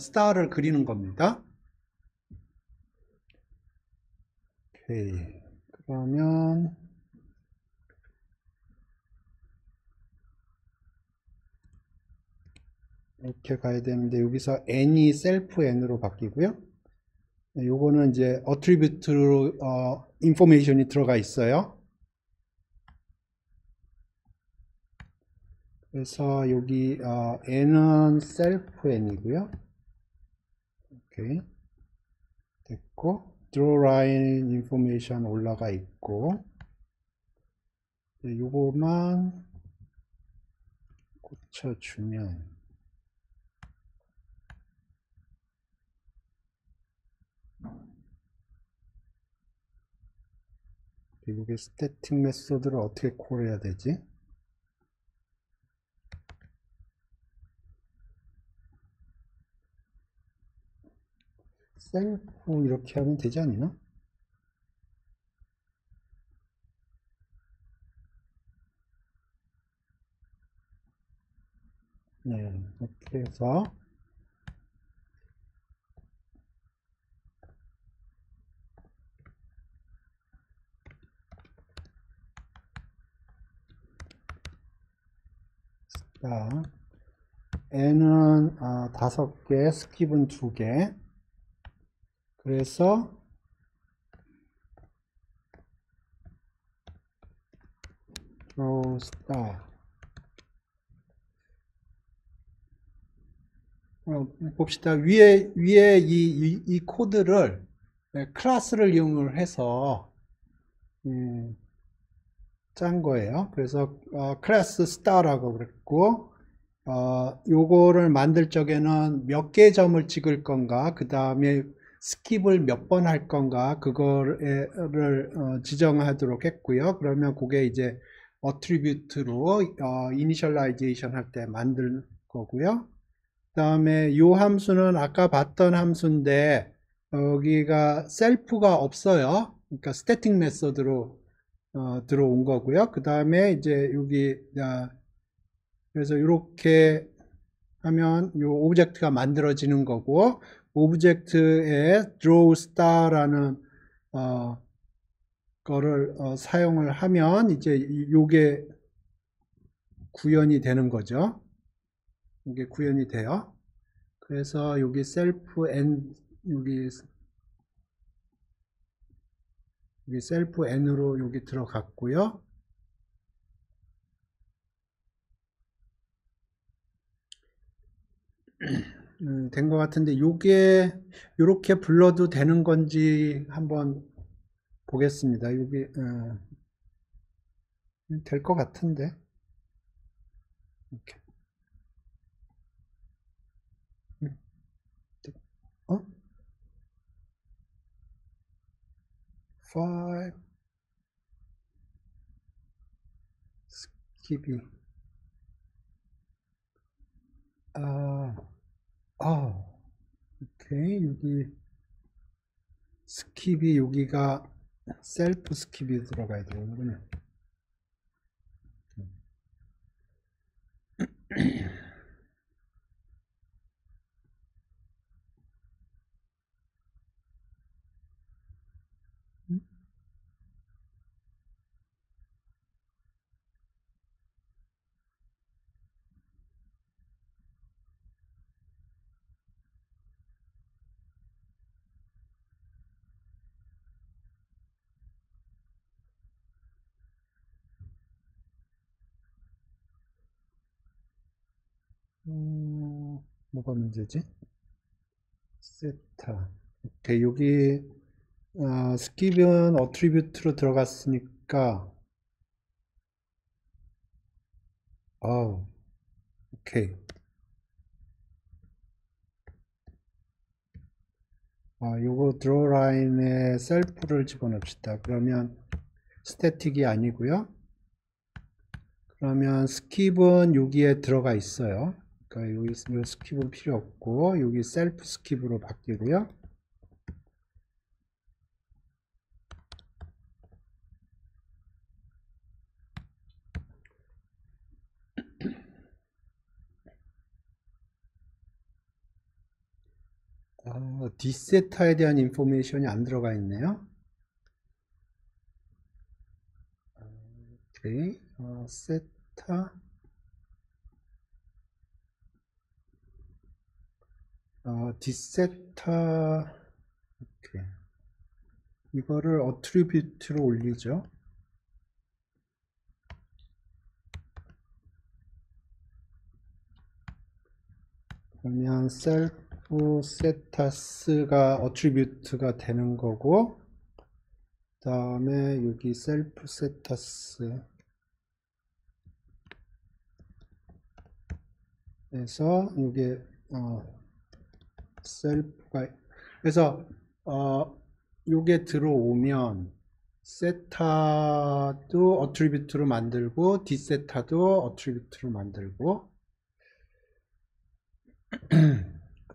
스타를 그리는 겁니다. 오케이. 그러면 이렇게 가야 되는데 여기서 n이 셀프 n으로 바뀌고요. 요거는 이제 어트리뷰트로 인포메이션이 들어가 있어요. 그래서 여기 n은 셀프 n이고요. 오케이. 됐고 draw line information 올라가 있고 요거만 고쳐주면 이게 스태틱 메소드를 어떻게 콜해야 되지? 셀프 이렇게 하면 되지 않나? 네, 이렇게 해서 자, n은 5개, 스킵은 2개. 그래서 draw star. 봅시다. 위에 이 코드를 클래스를 이용을 해서 짠 거예요. 그래서 클래스 star라고 그랬고, 요거를 만들 적에는 몇 개 점을 찍을 건가, 그 다음에 스킵을 몇 번 할 건가, 그거를 지정하도록 했고요. 그러면 그게 이제 어트리뷰트로 이니셜라이제이션 할 때 만들 거고요. 그 다음에 요 함수는 아까 봤던 함수인데 여기가 셀프가 없어요. 그러니까 스태틱 메서드로 들어온 거고요. 그 다음에 이제 여기 그래서 이렇게 하면 요 오브젝트가 만들어지는 거고, 오브젝트에 draw star라는 거를 사용을 하면 이제 요게 구현이 되는 거죠. 이게 구현이 돼요. 그래서 여기 self n, 여기 self n으로 여기 들어갔고요. 된 것 같은데 요게 이렇게 불러도 되는 건지 한번 보겠습니다. 여기 될 것 같은데 이렇게. 어? 5 스킵이 오케이. 여기 스킵이 여기가 셀프 스킵이 들어가야 되는군요. 뭐가 문제지? 세타. 오케이. 여기 스킵은 어트리뷰트로 들어갔으니까 오케이. 요거 드로우 라인에 셀프를 집어넣읍시다. 그러면 스태틱이 아니고요. 그러면 스킵은 여기에 들어가 있어요. 그러니까 여기 요 스킵은 필요 없고 여기 셀프 스킵으로 바뀌고요. 디세타에 대한 인포메이션이 안 들어가 있네요. 오케이. 세타 디세타. 오케이. 이거를 어트리뷰트로 올리죠. 그러면 셀프 세타스가 어트리뷰트가 되는 거고, 그 다음에 여기 셀프 세타스 에서 이게 셀프가, 그래서 요게 들어오면 세타도 어트리뷰트로 만들고 디세타도 어트리뷰트로 만들고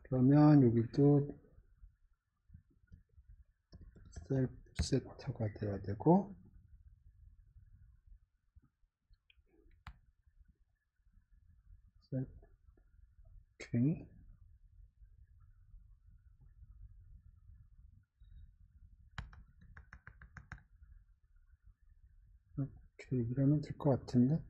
그러면 여기도 셀프 세터가 돼야 되고, 셀프, 오케이. 오케이, 이러면 될 것 같은데.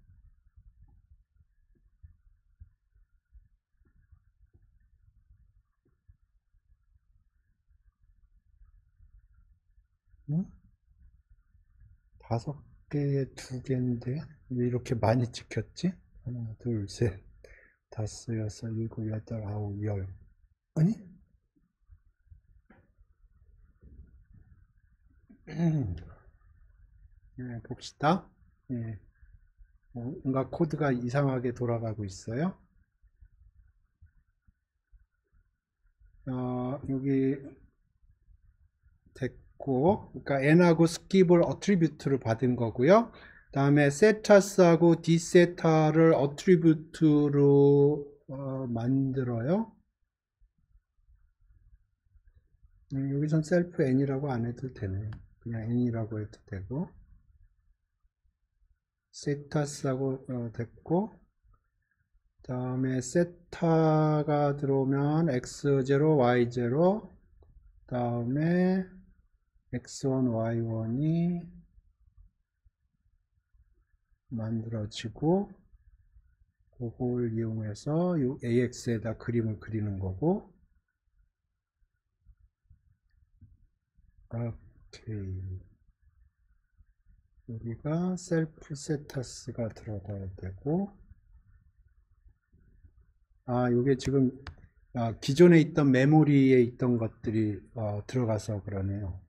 응? 5개에 2개인데 왜 이렇게 많이 찍혔지? 하나, 둘, 셋, 다섯, 여섯, 일곱, 여덟, 아홉, 열. 아니? 네, 봅시다. 네, 뭔가 코드가 이상하게 돌아가고 있어요. 여기 됐고, 그러니까 n하고 skip을 어트리뷰트로 받은 거고요. 다음에 세타스하고 d세타를 어트리뷰트로 만들어요. 여기선 셀프 n이라고 안 해도 되네요. 그냥 n이라고 해도 되고, 세타스하고 됐고, 다음에 세타가 들어오면 x0, y0, 다음에 x1, y1이 만들어지고, 그걸 이용해서 이 AX에다 그림을 그리는 거고, 오케이. 여기가 셀프 세타스가 들어가야 되고, 이게 지금 기존에 있던 메모리에 있던 것들이 들어가서 그러네요.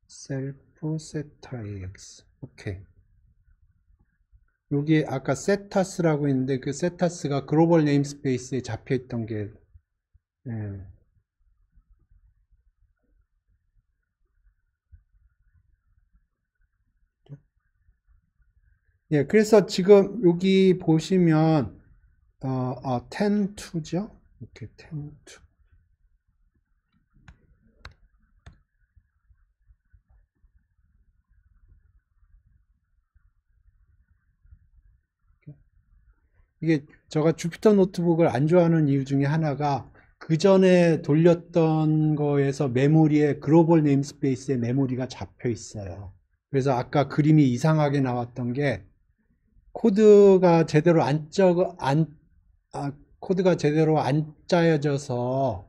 셀프 세타 AX. 오케이. 여기 아까 세타스라고 했는데 그 세타스가 글로벌 네임스페이스에 잡혀 있던 게 예. 예, 그래서 지금 여기 보시면 10-2죠? 이렇게 10-2. 이게 제가 주피터 노트북을 안 좋아하는 이유 중에 하나가 그 전에 돌렸던 거에서 메모리에 글로벌 네임스페이스에 메모리가 잡혀 있어요. 그래서 아까 그림이 이상하게 나왔던 게 코드가 제대로 코드가 제대로 안 짜여져서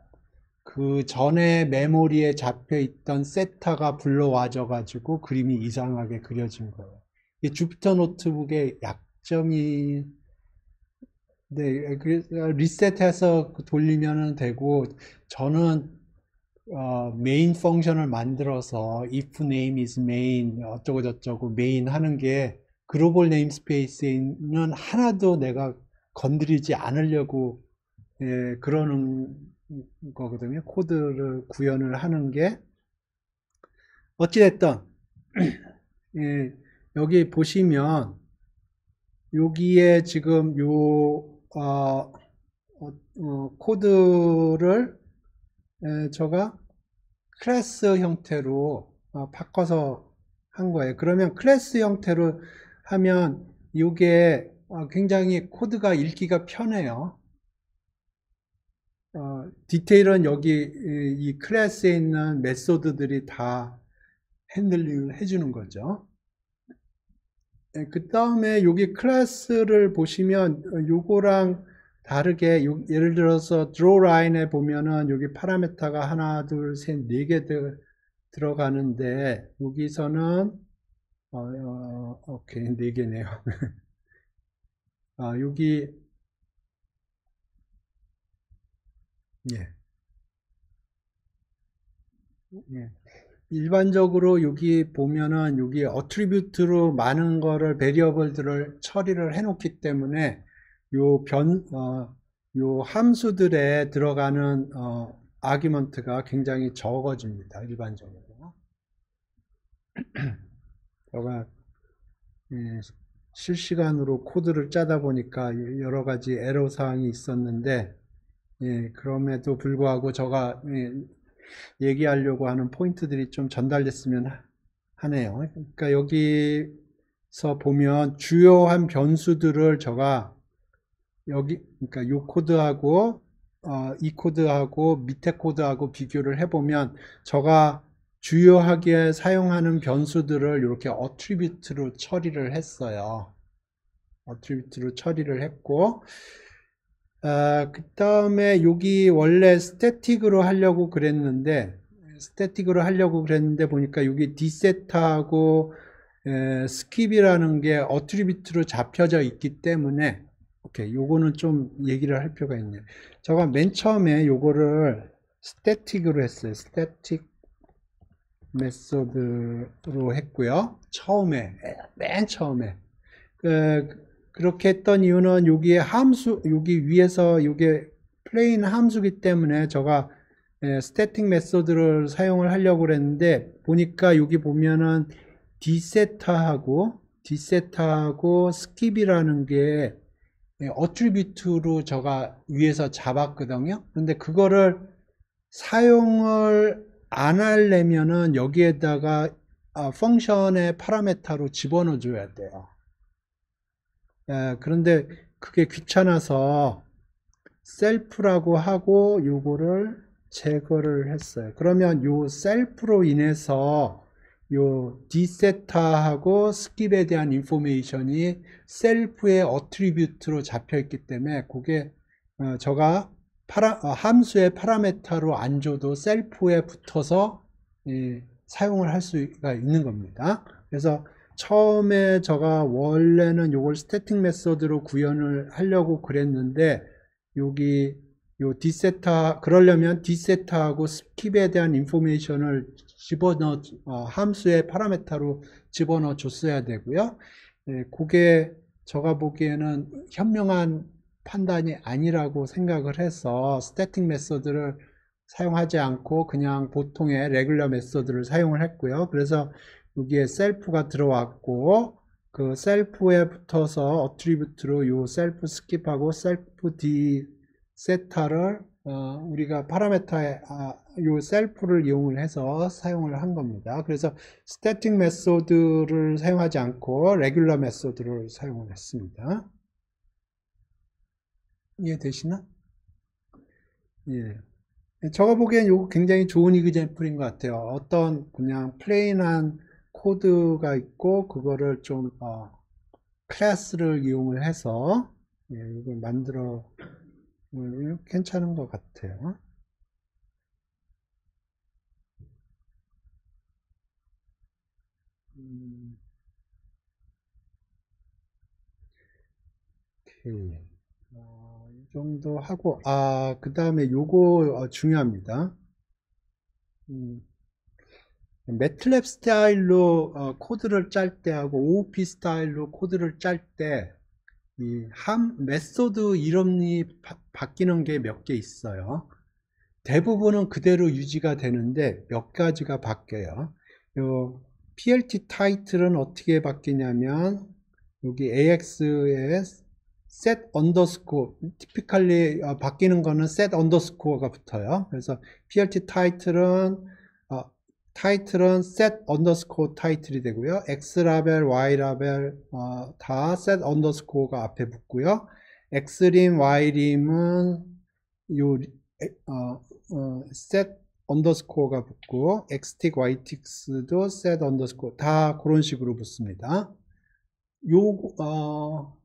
그 전에 메모리에 잡혀 있던 세타가 불러와져 가지고 그림이 이상하게 그려진 거예요. 이 주피터 노트북의 약점이 네, 그래서 리셋해서 돌리면 되고 저는 메인 펑션을 만들어서 if name is main 어쩌고 저쩌고 메인 하는 게 글로벌 네임스페이스에는 하나도 내가 건드리지 않으려고 그러는 거거든요. 코드를 구현을 하는 게 어찌됐든 예, 여기 보시면 여기에 지금 코드를 제가 클래스 형태로 바꿔서 한 거예요. 그러면 클래스 형태로 하면 이게 굉장히 코드가 읽기가 편해요. 디테일은 여기 이 클래스에 있는 메소드들이 다 핸들링을 해주는 거죠. 그 다음에 여기 클래스를 보시면 요거랑 다르게 예를 들어서 draw line에 보면은 여기 파라메타가 하나, 둘, 셋, 네 개 들어가는데 여기서는 오케이, 네 개네요. 여기 예. 예. 일반적으로 여기 보면은 여기 어트리뷰트로 많은 거를 베리어블들을 처리를 해 놓기 때문에 요 함수들에 들어가는 아규먼트가 굉장히 적어집니다. 일반적으로. 제가 실시간으로 코드를 짜다 보니까 여러 가지 애로 사항이 있었는데 그럼에도 불구하고 제가 얘기하려고 하는 포인트들이 좀 전달됐으면 하네요. 그러니까 여기서 보면 주요한 변수들을 제가 여기, 그러니까 요 코드하고 이 코드하고 밑에 코드하고 비교를 해보면 제가 주요하게 사용하는 변수들을 이렇게 어트리뷰트로 처리를 했어요. 어트리뷰트로 처리를 했고, 그 다음에 여기 원래 스태틱으로 하려고 그랬는데 보니까 여기 디세트하고 스킵이라는 게 어트리뷰트로 잡혀져 있기 때문에 오케이, 요거는 좀 얘기를 할 필요가 있네요. 제가 맨 처음에 요거를 스태틱으로 했어요. 스태틱 메소드로 했고요. 맨 처음에. 그렇게 했던 이유는 여기에 함수, 여기 위에서 요게 플레인 함수기 때문에 제가 스태틱 메소드를 사용을 하려고 그랬는데 보니까 여기 보면은 디세타하고 스킵이라는 게 어트리뷰트로 제가 위에서 잡았거든요. 근데 그거를 사용을 안 하려면은 여기에다가 펑션의 파라메타로 집어넣어 줘야 돼요. 그런데 그게 귀찮아서 셀프라고 하고 요거를 제거를 했어요. 그러면 요 셀프로 인해서 요 디세타하고 스킵에 대한 인포메이션이 셀프의 어트리뷰트로 잡혀 있기 때문에 그게 제가 함수의 파라메타로 안 줘도 셀프에 붙어서 사용을 할 수가 있는 겁니다. 그래서 처음에 제가 원래는 요걸 스태틱 메소드로 구현을 하려고 그랬는데 여기 요 그러려면 디세타하고 스킵에 대한 인포메이션을 집어넣어 함수의 파라메타로 집어넣어 줬어야 되고요. 그게 제가 보기에는 현명한 판단이 아니라고 생각을 해서 스태틱 메소드를 사용하지 않고 그냥 보통의 레귤러 메소드를 사용을 했고요. 그래서 여기에 셀프가 들어왔고 그 셀프에 붙어서 어트리뷰트로 요 셀프 스킵하고 셀프 디세타를 우리가 파라메타에 요 셀프를 이용을 해서 사용을 한 겁니다. 그래서 스태틱 메소드를 사용하지 않고 레귤러 메소드를 사용을 했습니다. 이해되시나? 예. 제가 보기엔 이거 굉장히 좋은 이그젠플인 것 같아요. 어떤 그냥 플레인한 코드가 있고 그거를 좀 클래스를 이용을 해서 이걸 만들어 괜찮은 것 같아요. 오케이. 이 정도 하고 그 다음에 요거 중요합니다. 매틀랩 스타일로 코드를 짤 때 하고 OOP 스타일로 코드를 짤 때 이 메소드 이름이 바뀌는 게 몇 개 있어요. 대부분은 그대로 유지가 되는데 몇 가지가 바뀌어요. 요 PLT 타이틀은 어떻게 바뀌냐면 여기 AX에 set underscore typically 바뀌는 거는 set underscore가 붙어요. 그래서 PLT 타이틀은 set underscore 타이틀이 되고요. X 라벨, Y 라벨 다 set underscore가 앞에 붙고요. X림, Y림은 요 set underscore가 붙고 xtick, yticks도 set underscore 다 그런 식으로 붙습니다.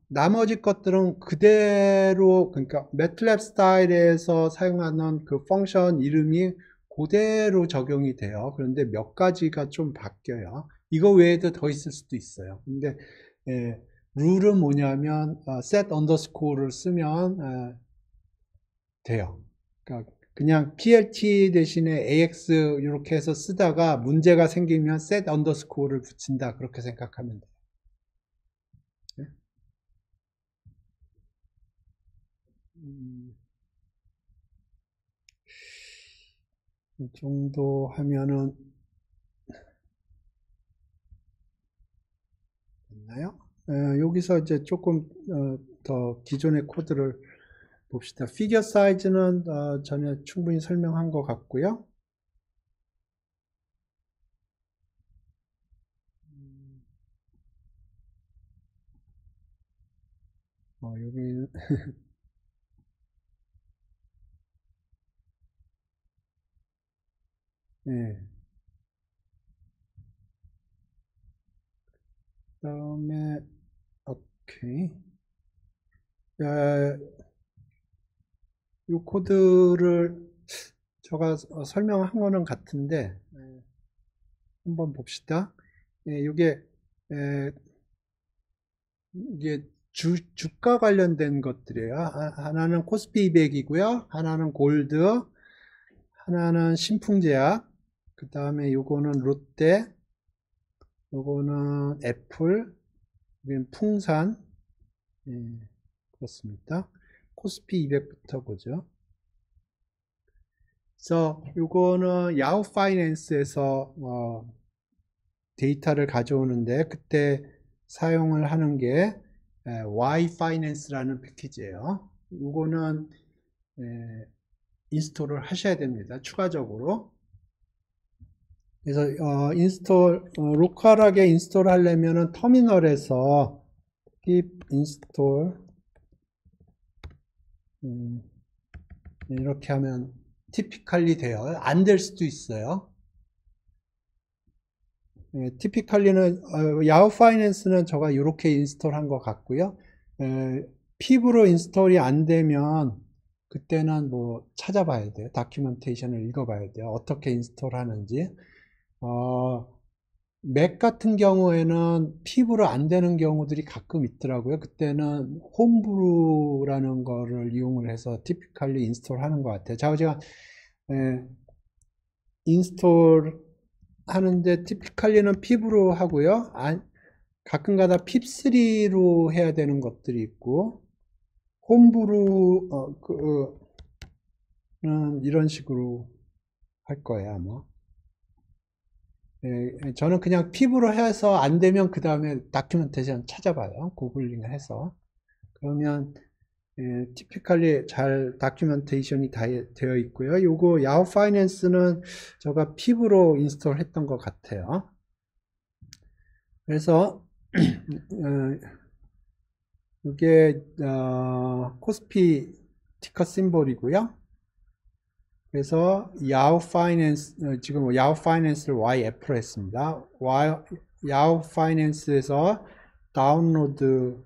나머지 것들은 그대로 그러니까 매틀랩 스타일에서 사용하는 그 펑션 이름이 그대로 적용이 돼요. 그런데 몇 가지가 좀 바뀌어요. 이거 외에도 더 있을 수도 있어요. 근데 룰은 뭐냐면 set underscore를 쓰면 돼요. 그러니까 그냥 PLT 대신에 AX 이렇게 해서 쓰다가 문제가 생기면 set underscore를 붙인다 그렇게 생각하면 돼요. 이 정도 하면은 됐나요? 여기서 이제 조금 더 기존의 코드를 봅시다. 피겨 사이즈는 전에 충분히 설명한 것 같고요. 여기 예. 그다음에 오케이. 이 코드를 제가 설명한 거는 같은데 한번 봅시다. 이게 이게 주가 관련된 것들이에요. 하나는 코스피 200이고요. 하나는 골드, 하나는 신풍제약, 그 다음에 요거는 롯데, 요거는 애플, 여기는 풍산, 그렇습니다. 코스피 200부터 보죠. 그래서 요거는 야후 파이낸스에서 데이터를 가져오는데 그때 사용을 하는 게 Y 파이낸스라는 패키지예요. 요거는 인스톨을 하셔야 됩니다. 추가적으로. 그래서 로컬하게 인스톨 하려면은 터미널에서 pip install 이렇게 하면 티피컬리 돼요. 안 될 수도 있어요. 티피컬리는 야후 파이낸스는 제가 이렇게 인스톨한 것 같고요. pip으로 인스톨이 안 되면 그때는 뭐 찾아봐야 돼요. 다큐멘테이션을 읽어봐야 돼요. 어떻게 인스톨 하는지. 맥 같은 경우에는 pip으로 안 되는 경우들이 가끔 있더라고요. 그때는 홈브루라는 거를 이용을 해서 티피컬리 인스톨 하는 것 같아요. 자, 제가 인스톨 하는데 티피컬리는 pip으로 하고요. 가끔가다 pip3로 해야 되는 것들이 있고 홈브루는 이런 식으로 할 거예요 아마. 저는 그냥 pip으로 해서 안 되면 그 다음에 다큐멘테이션 찾아봐요. 구글링을 해서. 그러면 티피컬리 잘 다큐멘테이션이 다 되어 있고요. 요거 야후 파이낸스는 제가 pip으로 인스톨 했던 것 같아요. 그래서 이게 코스피 티커 심볼이고요. 그래서 야후 파이낸스 지금 야후 파이낸스를 YF로 했습니다. 야후 파이낸스에서 다운로드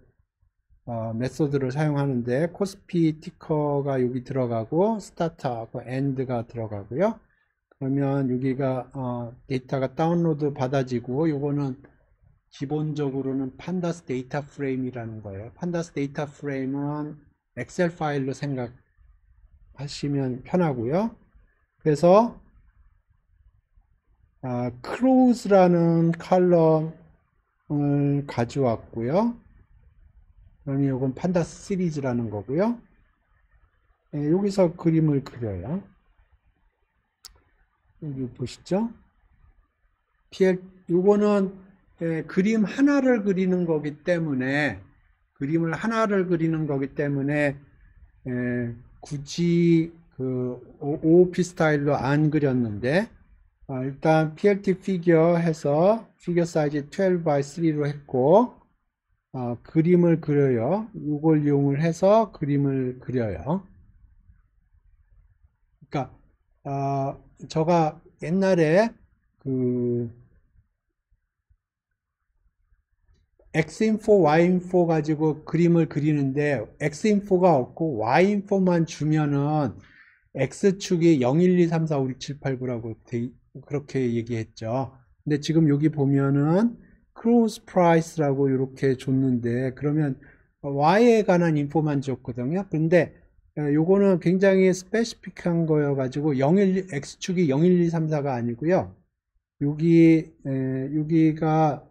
메소드를 사용하는데 코스피 티커가 여기 들어가고 스타트하고 엔드가 들어가고요. 그러면 여기가 데이터가 다운로드 받아지고 요거는 기본적으로는 판다스 데이터 프레임이라는 거예요. 판다스 데이터 프레임은 엑셀 파일로 생각하시면 편하고요. 그래서 close라는 컬럼을 가져왔고요. 그러면 이건 판다스 시리즈라는 거고요. 여기서 그림을 그려요. 여기 보시죠. 요거는 그림 하나를 그리는 거기 때문에 굳이 그 OOP 스타일로 안 그렸는데 일단 PLT 피겨 해서 피겨 사이즈 12 by 3로 했고 그림을 그려요. 이걸 이용을 해서 그림을 그려요. 그러니까 제가 옛날에 그 X인포, Y인포 가지고 그림을 그리는데 X인포가 없고 Y인포만 주면은 X축이 0, 1, 2, 3, 4, 5, 6, 7, 8, 9라고 그렇게 얘기했죠. 근데 지금 여기 보면은 크로스 프라이스라고 이렇게 줬는데 그러면 Y에 관한 인포만 줬거든요. 근데 요거는 굉장히 스페시픽한 거여 가지고 X축이 0, 1, 2, 3, 4가 아니고요. 여기가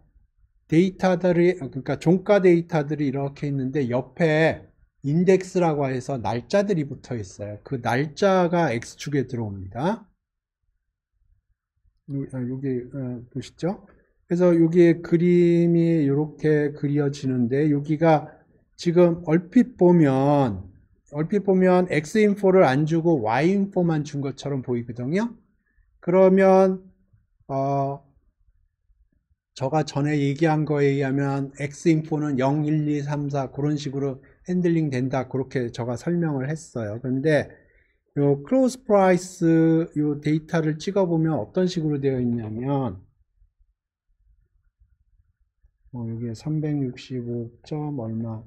데이터들이 그러니까 종가 데이터들이 이렇게 있는데 옆에 인덱스라고 해서 날짜들이 붙어 있어요. 그 날짜가 X축에 들어옵니다. 여기 보시죠. 그래서 여기 그림이 이렇게 그려지는데 여기가 지금 얼핏 보면 X인포를 안 주고 Y인포만 준 것처럼 보이거든요. 그러면 제가 전에 얘기한 거에 의하면 X인포는 0, 1, 2, 3, 4 그런 식으로 핸들링 된다. 그렇게 제가 설명을 했어요. 그런데 요 크로스 프라이스 요 데이터를 찍어보면 어떤 식으로 되어 있냐면 여기에 365점 얼마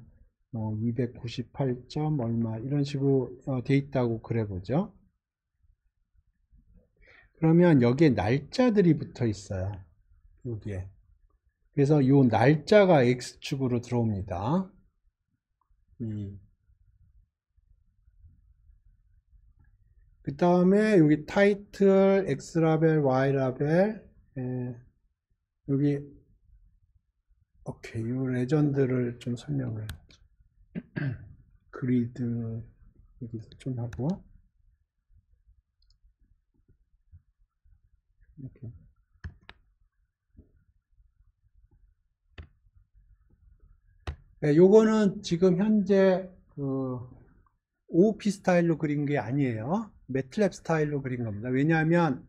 298점 얼마 이런 식으로 되어 있다고 그려보죠. 그러면 여기에 날짜들이 붙어 있어요. 여기에. 그래서 이 날짜가 X축으로 들어옵니다. 그 다음에 여기 타이틀, X라벨, Y라벨, 여기, 오케이. 이 레전드를 좀 설명을. 그리드, 여기서 좀 하고. 이렇게. 네, 요거는 지금 현재 그 OOP 스타일로 그린 게 아니에요. 매틀랩 스타일로 그린 겁니다. 왜냐하면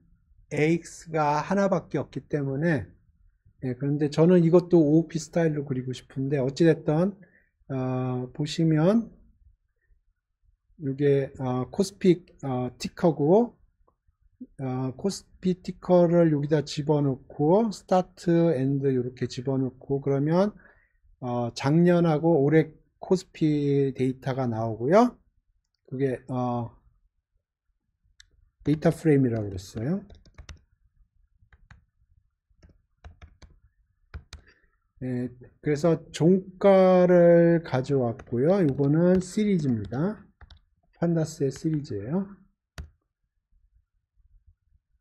AX가 하나밖에 없기 때문에. 그런데 저는 이것도 OOP 스타일로 그리고 싶은데 어찌됐든 보시면 이게 코스피 티커고 코스피 티커를 여기다 집어넣고 스타트 엔드 이렇게 집어넣고 그러면 작년하고 올해 코스피 데이터가 나오고요. 그게 데이터 프레임이라고 그랬어요. 그래서 종가를 가져왔고요. 이거는 시리즈입니다. 판다스의 시리즈예요.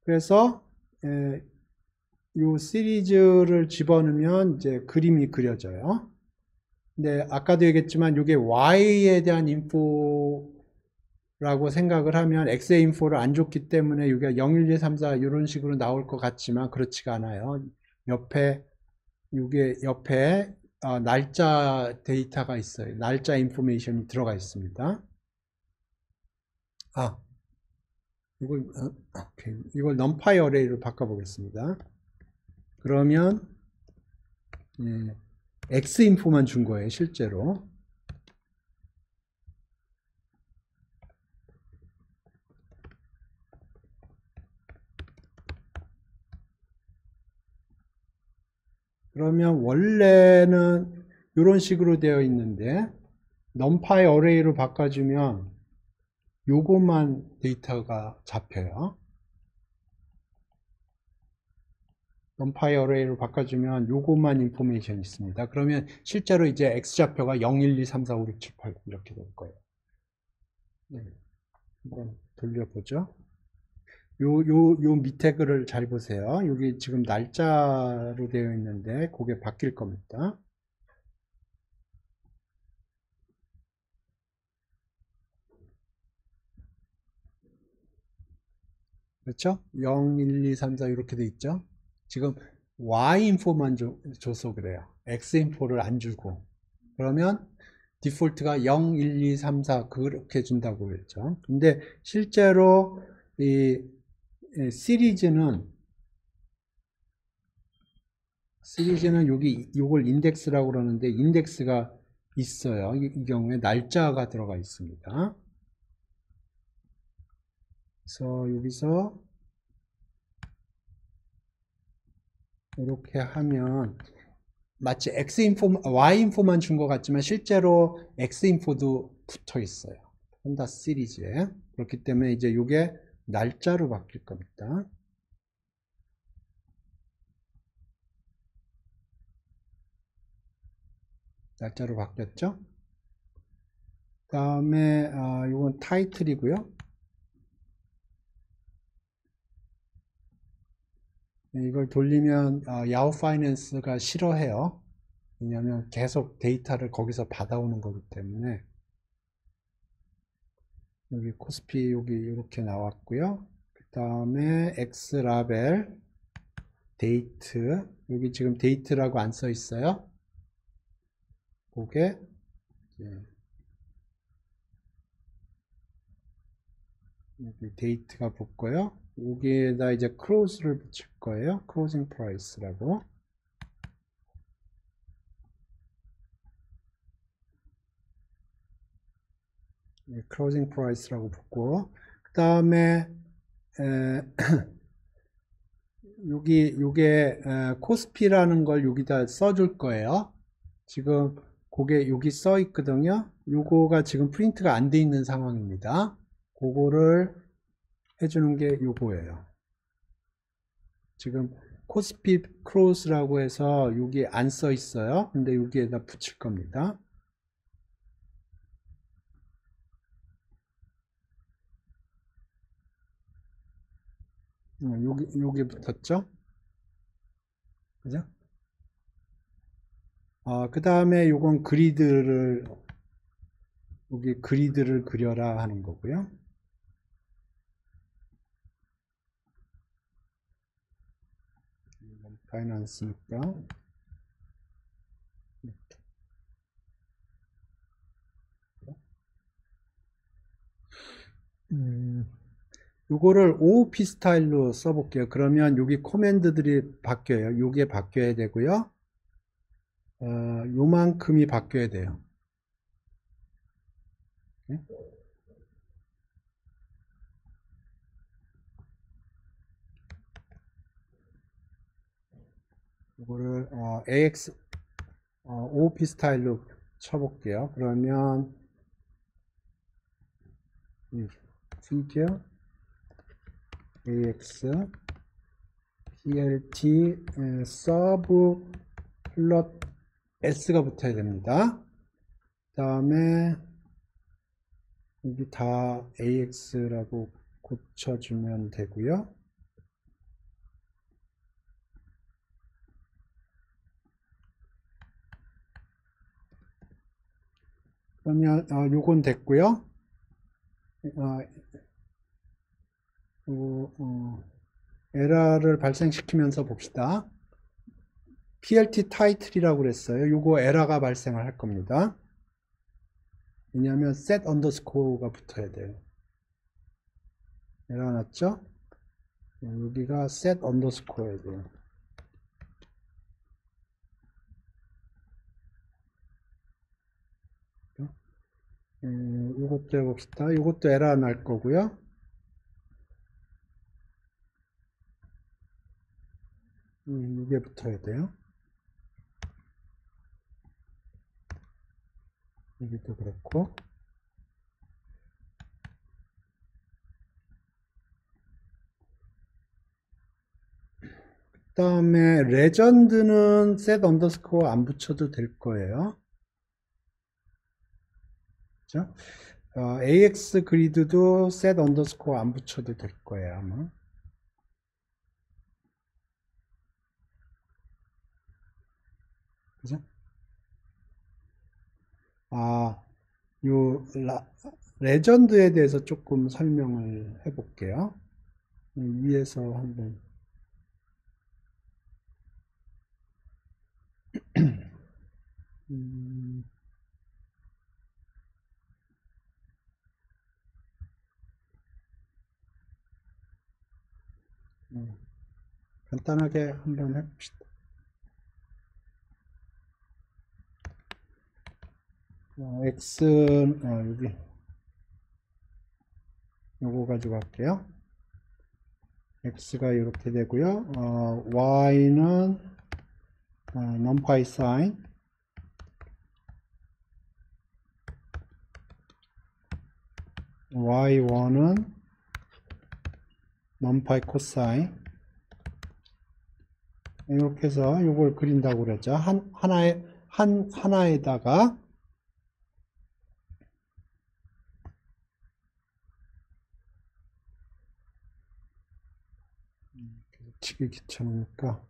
그래서 이 시리즈를 집어넣으면 이제 그림이 그려져요. 근데 아까도 얘기했지만 이게 Y에 대한 인포라고 생각을 하면 X의 인포를 안 줬기 때문에 이게 0, 1, 2, 3, 4 이런 식으로 나올 것 같지만 그렇지가 않아요. 옆에 날짜 데이터가 있어요. 날짜 인포메이션이 들어가 있습니다. 이걸 numpy array로 바꿔보겠습니다. 그러면 X 인포만 준 거예요, 실제로. 그러면 원래는 이런 식으로 되어 있는데 numpy array로 바꿔주면 요것만 데이터가 잡혀요. numpy array로 바꿔주면 요것만 인포메이션이 있습니다. 그러면 실제로 이제 X좌표가 0, 1, 2, 3, 4, 5, 6, 7, 8 이렇게 될 거예요. 한번 돌려보죠. 요 밑에 글을 잘 보세요. 여기 지금 날짜로 되어 있는데 그게 바뀔 겁니다. 그렇죠? 0, 1, 2, 3, 4 이렇게 돼 있죠? 지금 Y인포만 줘서 그래요. X인포를 안 주고. 그러면 디폴트가 0, 1, 2, 3, 4 그렇게 준다고 그랬죠. 근데 실제로 이 시리즈는 여기 이걸 인덱스라고 그러는데 인덱스가 있어요. 이 경우에 날짜가 들어가 있습니다. 그래서 여기서 이렇게 하면 마치 Y인포만 준 것 같지만 실제로 X인포도 붙어 있어요. 폰다 시리즈에. 그렇기 때문에 이제 이게 날짜로 바뀔 겁니다. 날짜로 바뀌었죠? 그 다음에 이건 타이틀이고요. 이걸 돌리면 야후 파이낸스가 싫어해요. 왜냐하면 계속 데이터를 거기서 받아오는 거기 때문에. 여기 코스피 여기 이렇게 나왔고요. 그 다음에 X라벨 데이트 여기 지금 데이트라고 안 써 있어요. 그게 여기 데이트가 붙고요. 여기에다 이제 크로즈를 붙일 거예요. 크로징 프라이스라고. closing price라고 붙고, 그 다음에 요게 코스피라는 걸 여기다 써줄 거예요. 지금 그게 여기 써 있거든요. 요거가 지금 프린트가 안 돼 있는 상황입니다. 그거를 해주는 게 요거예요. 지금 코스피 크로스라고 해서 여기 안 써 있어요. 근데 여기에다 붙일 겁니다. 여기 붙었죠? 그죠? 그 다음에 요건 여기 그리드를 그려라 하는 거고요. 파이낸스니까. 요거를 OOP 스타일로 써볼게요. 그러면 여기 코맨드들이 바뀌어요. 요게 바뀌어야 되고요. 요만큼이 바뀌어야 돼요. 네? 요거를 AX OOP 스타일로 쳐볼게요. 그러면 figure AX PLT sub 플롯 S가 붙어야 됩니다. 그 다음에 여기 다 AX라고 고쳐주면 되고요. 그러면 요건 됐고요. 에러를 발생시키면서 봅시다. PLT 타이틀이라고 그랬어요. 요거 에러가 발생을 할 겁니다. 왜냐하면 set underscore가 붙어야 돼요. 에러 났죠? 여기가 set underscore야 돼요. 이것도 해봅시다. 이것도 에러 날 거고요. 이게 붙어야 돼요. 여기도 그렇고. 그 다음에 레전드는 set underscore 안 붙여도 될 거예요. 그죠? AX 그리드도 set underscore 안 붙여도 될 거예요, 아마. 그죠? 레전드에 대해서 조금 설명을 해볼게요. 위에서 한번. 간단하게 한번 해봅시다. X, 여기. 요거 가지고 갈게요. X가 이렇게 되고요. Y는, numpy sin. Y1은 numpy cosine. 이렇게 해서 요걸 그린다고 그랬죠. 하나에다가 치기 귀찮으니까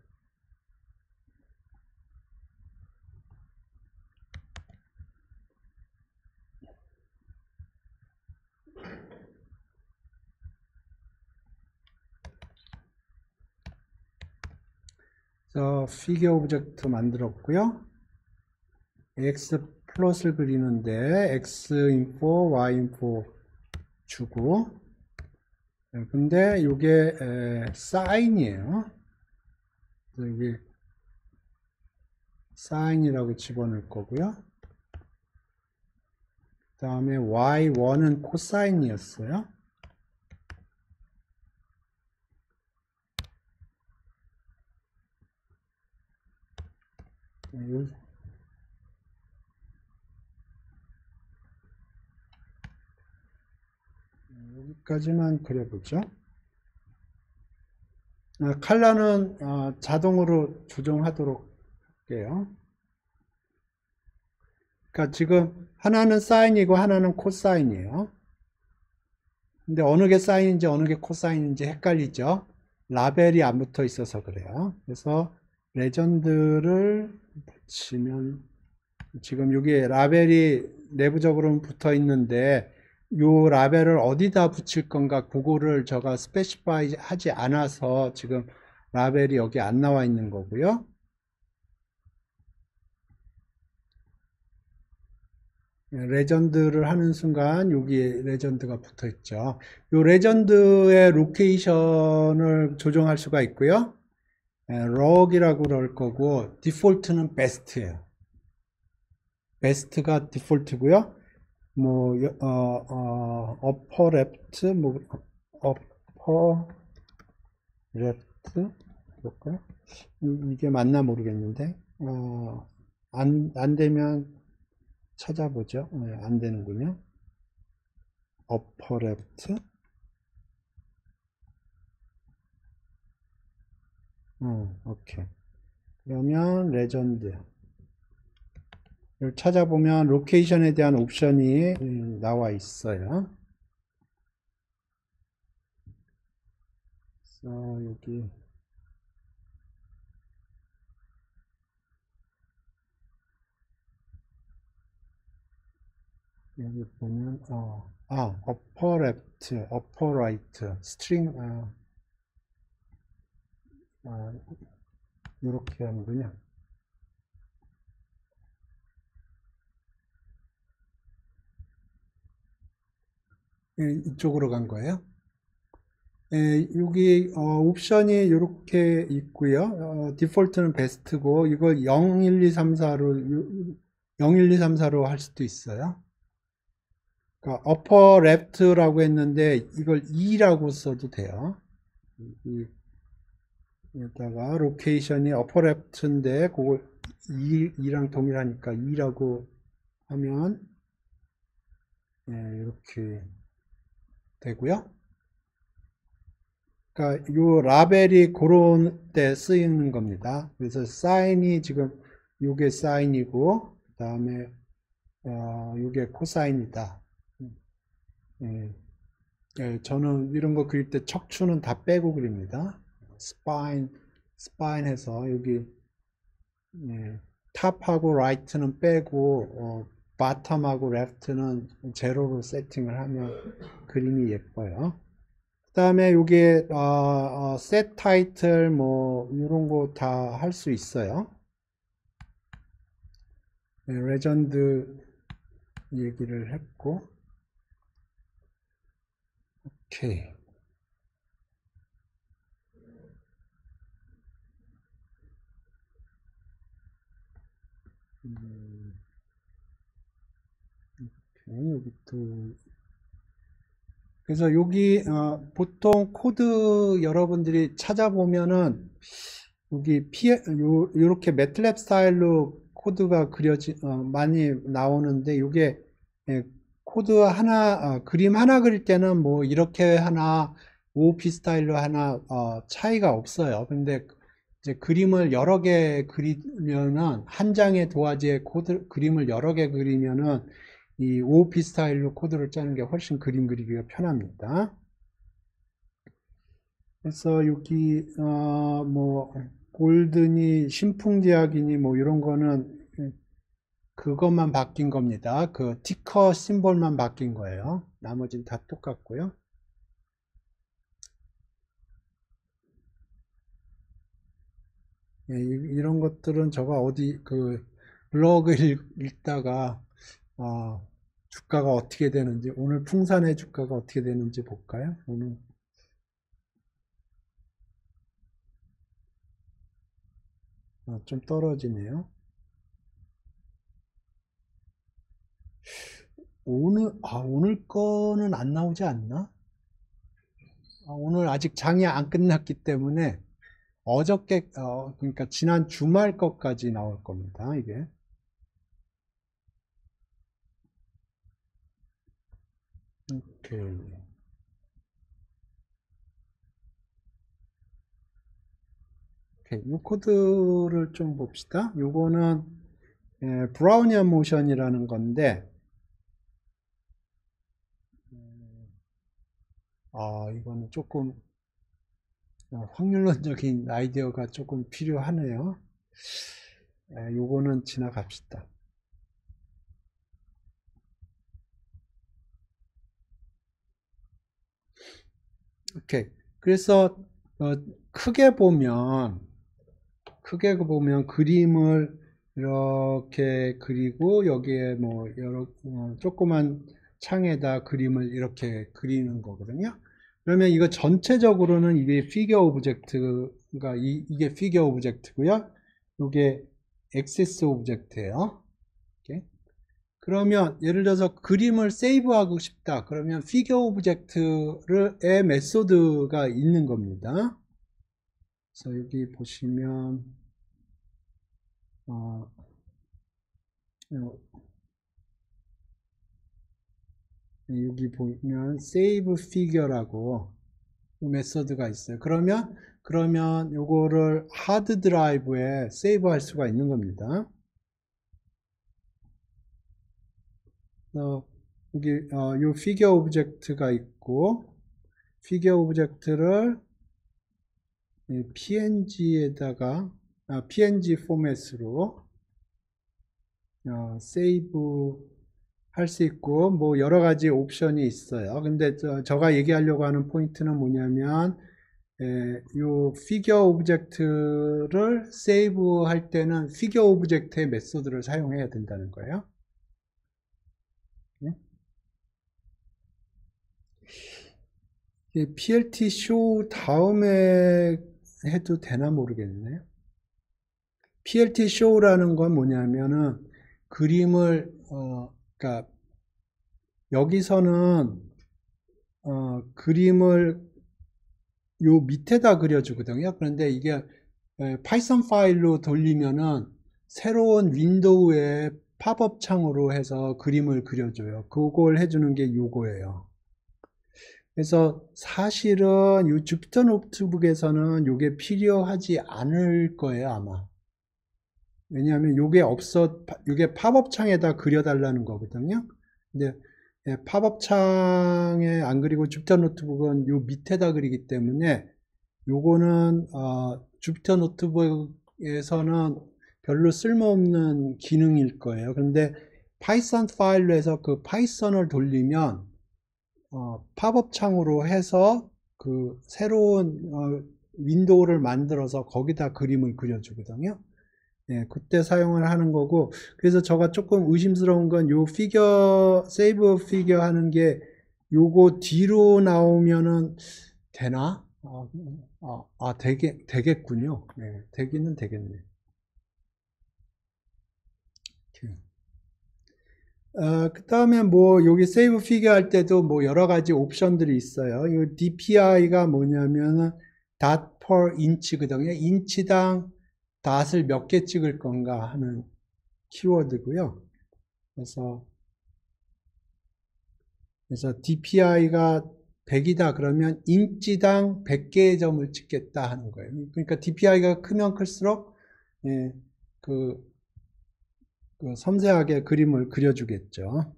피겨 오브젝트 만들었고요. X 플롯을 그리는데 X인포, Y인포 주고, 근데 이게 사인이에요. 여기 사인이라고 집어넣을 거고요. 다음에 y1은 코사인이었어요. 여기까지만 그려보죠. 컬러는 자동으로 조정하도록 할게요. 그러니까 지금 하나는 사인이고 하나는 코사인이에요. 근데 어느 게 사인인지 어느 게 코사인인지 헷갈리죠. 라벨이 안 붙어 있어서 그래요. 그래서 레전드를 붙이면 지금 여기에 라벨이 내부적으로는 붙어 있는데 요 라벨을 어디다 붙일 건가 그거를 제가 스페시파이 하지 않아서 지금 라벨이 여기 안 나와 있는 거고요. 레전드를 하는 순간 여기에 레전드가 붙어 있죠. 요 레전드의 로케이션을 조정할 수가 있고요. 럭이라고 그럴 거고 디폴트는 베스트예요. 베스트가 디폴트고요. 뭐 어퍼 레프트 뭐 어퍼 레프트 볼까요? 이게 맞나 모르겠는데 안 되면 찾아보죠. 네, 안 되는군요. 어퍼 레프트 오케이. 그러면 레전드 찾아보면 로케이션에 대한 옵션이 나와 있어요. 그래서 여기 보면 upper left, upper right, string 이렇게 하는군요. 이쪽으로 간 거예요. 여기 옵션이 이렇게 있고요. 디폴트는 베스트고 이거 0, 1, 2, 3, 4로 0, 1, 2, 3, 4로 할 수도 있어요. 그러니까 upper left라고 했는데 이걸 2라고 써도 돼요. 여기다가 로케이션이 upper left인데 그걸 2랑 동일하니까 2라고 하면 이렇게 되고요. 그러니까 요 라벨이 그런 때 쓰이는 겁니다. 그래서 사인이 지금 요게 사인이고 그다음에 요게 코사인이다. 저는 이런 거 그릴 때 척추는 다 빼고 그립니다. 스파인 해서 여기 탑하고 라이트는 빼고 바텀하고 레프트는 제로로 세팅을 하면 그림이 예뻐요. 그 다음에 요게 셋 타이틀 뭐 이런 거 다 할 수 있어요. 레전드 얘기를 했고 오케이. 여기 또 그래서 여기 보통 코드 여러분들이 찾아보면은 여기 요렇게 매틀랩 스타일로 코드가 많이 나오는데 이게 코드 하나 그림 하나 그릴 때는 뭐 이렇게 하나 OOP 스타일로 하나 차이가 없어요. 근데 이제 그림을 여러 개 그리면은 한 장의 도화지에 그림을 여러 개 그리면은 이 OOP 스타일로 코드를 짜는 게 훨씬 그림 그리기가 편합니다. 그래서 여기 뭐 골든이 신풍제약이니 뭐 이런 거는 그것만 바뀐 겁니다. 그 티커 심볼만 바뀐 거예요. 나머지는 다 똑같고요. 이런 것들은 제가 어디 그 블로그 읽다가 주가가 어떻게 되는지 오늘 풍산의 주가가 어떻게 되는지 볼까요? 오늘 좀 떨어지네요. 오늘 거는 안 나오지 않나? 오늘 아직 장이 안 끝났기 때문에 어저께, 그러니까 지난 주말 것까지 나올 겁니다, 이게. 오케이. 오케이. 이 코드를 좀 봅시다. 요거는 브라우니안 모션이라는 건데, 이거는 조금 확률론적인 아이디어가 조금 필요하네요. 요거는 지나갑시다. 오케이. 그래서 크게 보면 그림을 이렇게 그리고 여기에 뭐 여러 조그만 창에다 그림을 이렇게 그리는 거거든요. 그러면 이거 전체적으로는 이게 피겨 오브젝트가 이게 피겨 오브젝트고요. 이게 액세스 오브젝트예요. 이렇게. 그러면 예를 들어서 그림을 세이브하고 싶다. 그러면 피겨 오브젝트의 메소드가 있는 겁니다. 그래서 여기 보시면 어, 여기 보면 save figure라고 메소드가 있어요. 그러면 요거를 하드 드라이브에 세이브 할 수가 있는 겁니다. 여기 요 피겨 오브젝트가 있고 피겨 오브젝트를 PNG에다가 PNG 포맷으로 세이브 할 수 있고 뭐 여러 가지 옵션이 있어요. 근데 제가 얘기하려고 하는 포인트는 뭐냐면 요 피겨 오브젝트를 세이브 할 때는 피겨 오브젝트의 메소드를 사용해야 된다는 거예요. PLT 쇼 다음에 해도 되나 모르겠네요. PLT 쇼라는 건 뭐냐면은 그림을 그러니까 여기서는 그림을 요 밑에다 그려주거든요. 그런데 이게 파이썬 파일로 돌리면은 새로운 윈도우에 팝업 창으로 해서 그림을 그려줘요. 그걸 해주는 게 요거예요. 그래서 사실은 이 주피터 노트북에서는 요게 필요하지 않을 거예요, 아마. 왜냐하면 요게 팝업 창에다 그려달라는 거거든요. 근데 팝업 창에 안 그리고 주피터 노트북은 요 밑에다 그리기 때문에 요거는 주피터 노트북에서는 별로 쓸모없는 기능일 거예요. 그런데 파이썬 파일로 해서 그 파이썬을 돌리면 팝업 창으로 해서 그 새로운 윈도우를 만들어서 거기다 그림을 그려주거든요. 그때 사용을 하는 거고, 그래서 제가 조금 의심스러운 건 요 세이브 피겨 하는 게 요거 뒤로 나오면은 되나? 되겠군요. 네, 되기는 되겠네. 그 다음에 뭐 여기 세이브 피겨 할 때도 뭐 여러 가지 옵션들이 있어요. 이 DPI가 뭐냐면은 dot per inch거든요. 인치당 닷을 몇 개 찍을 건가 하는 키워드고요. 그래서 DPI가 100이다 그러면 인치당 100개의 점을 찍겠다 하는 거예요. 그러니까 DPI가 크면 클수록 그 섬세하게 그림을 그려주겠죠.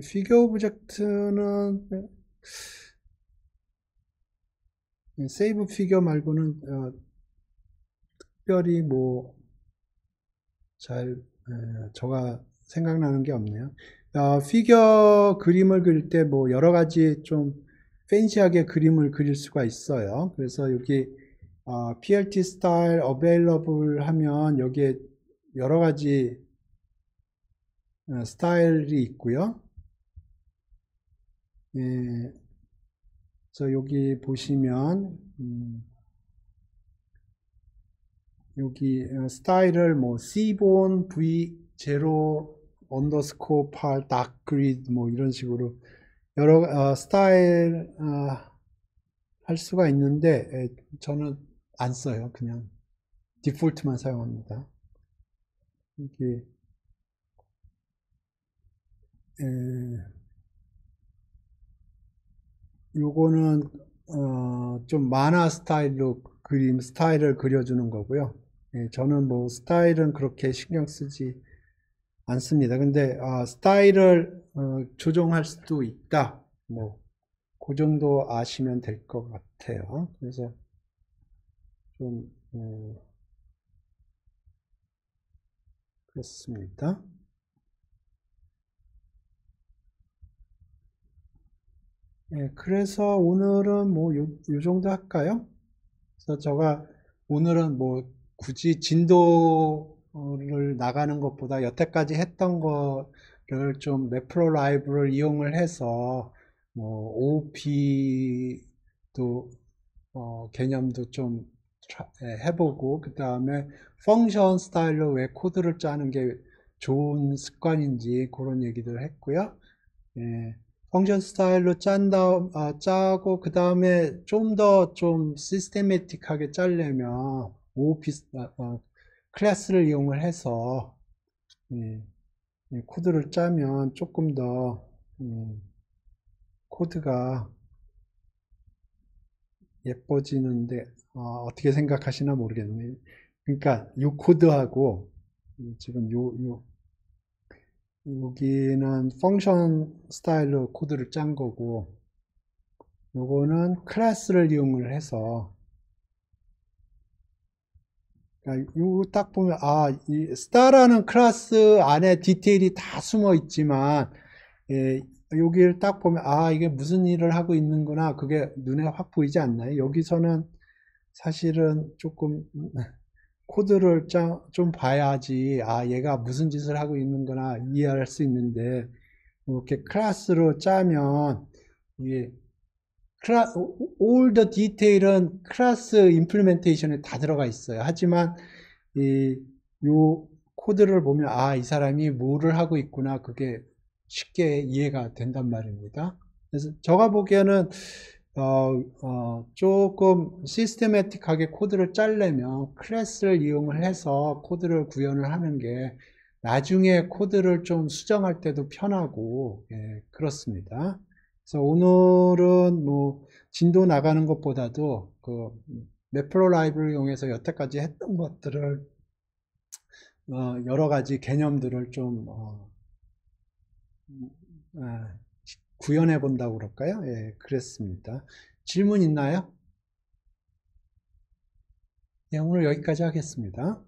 피겨 오브젝트는 세이브 피겨 말고는 특별히 뭐 제가 생각나는 게 없네요. 피겨 그림을 그릴 때 뭐 여러 가지 좀 팬시하게 그림을 그릴 수가 있어요. 그래서 여기 PLT 스타일 available 하면 여기에 여러 가지 스타일이 있고요. 그래서 여기 보시면 여기 스타일을 뭐 C본 V0 언더스코어 팔, 닥 그리드 뭐 이런 식으로 여러 스타일 할 수가 있는데 저는 안 써요. 그냥 디폴트만 사용합니다. 이게 요거는 좀 만화 스타일로 그림 스타일을 그려주는 거고요. 저는 뭐 스타일은 그렇게 신경 쓰지 않습니다. 근데 스타일을 조정할 수도 있다. 뭐 그 정도 아시면 될 것 같아요. 그래서 좀 그렇습니다. 그래서 오늘은 뭐 요 정도 할까요? 그래서 제가 오늘은 뭐 굳이 진도를 나가는 것보다 여태까지 했던 거를 좀 매프로 라이브를 이용을 해서 뭐 OOP도 개념도 좀 해보고 그 다음에 펑션 스타일로 왜 코드를 짜는 게 좋은 습관인지 그런 얘기들 했고요. 예, 펑션 스타일로 짜고 그 다음에 좀 더 좀 시스테매틱하게 짜려면 OOP 클래스를 이용을 해서 예, 코드를 짜면 조금 더 코드가 예뻐지는데 어떻게 생각하시나 모르겠네요. 그러니까 이 코드하고 지금 여기는 펑션 스타일로 코드를 짠 거고 요거는 클래스를 이용을 해서 그러니까 이거 딱 보면 이 스타라는 클래스 안에 디테일이 다 숨어 있지만 여기를 딱 보면 이게 무슨 일을 하고 있는구나 그게 눈에 확 보이지 않나요? 여기서는 사실은 조금 코드를 좀 봐야지 얘가 무슨 짓을 하고 있는구나 이해할 수 있는데 이렇게 클래스로 짜면 이게 all the detail은 클래스 임플리멘테이션에 다 들어가 있어요. 하지만 요 코드를 보면 이 사람이 뭐를 하고 있구나 그게 쉽게 이해가 된단 말입니다. 그래서 제가 보기에는 조금 시스테매틱하게 코드를 짜려면 클래스를 이용을 해서 코드를 구현을 하는 게 나중에 코드를 좀 수정할 때도 편하고 그렇습니다. 그래서 오늘은 뭐 진도 나가는 것보다도 그 매프로 라이브를 이용해서 여태까지 했던 것들을 여러 가지 개념들을 좀 구현해 본다고 그럴까요? 그랬습니다. 질문 있나요? 오늘 여기까지 하겠습니다.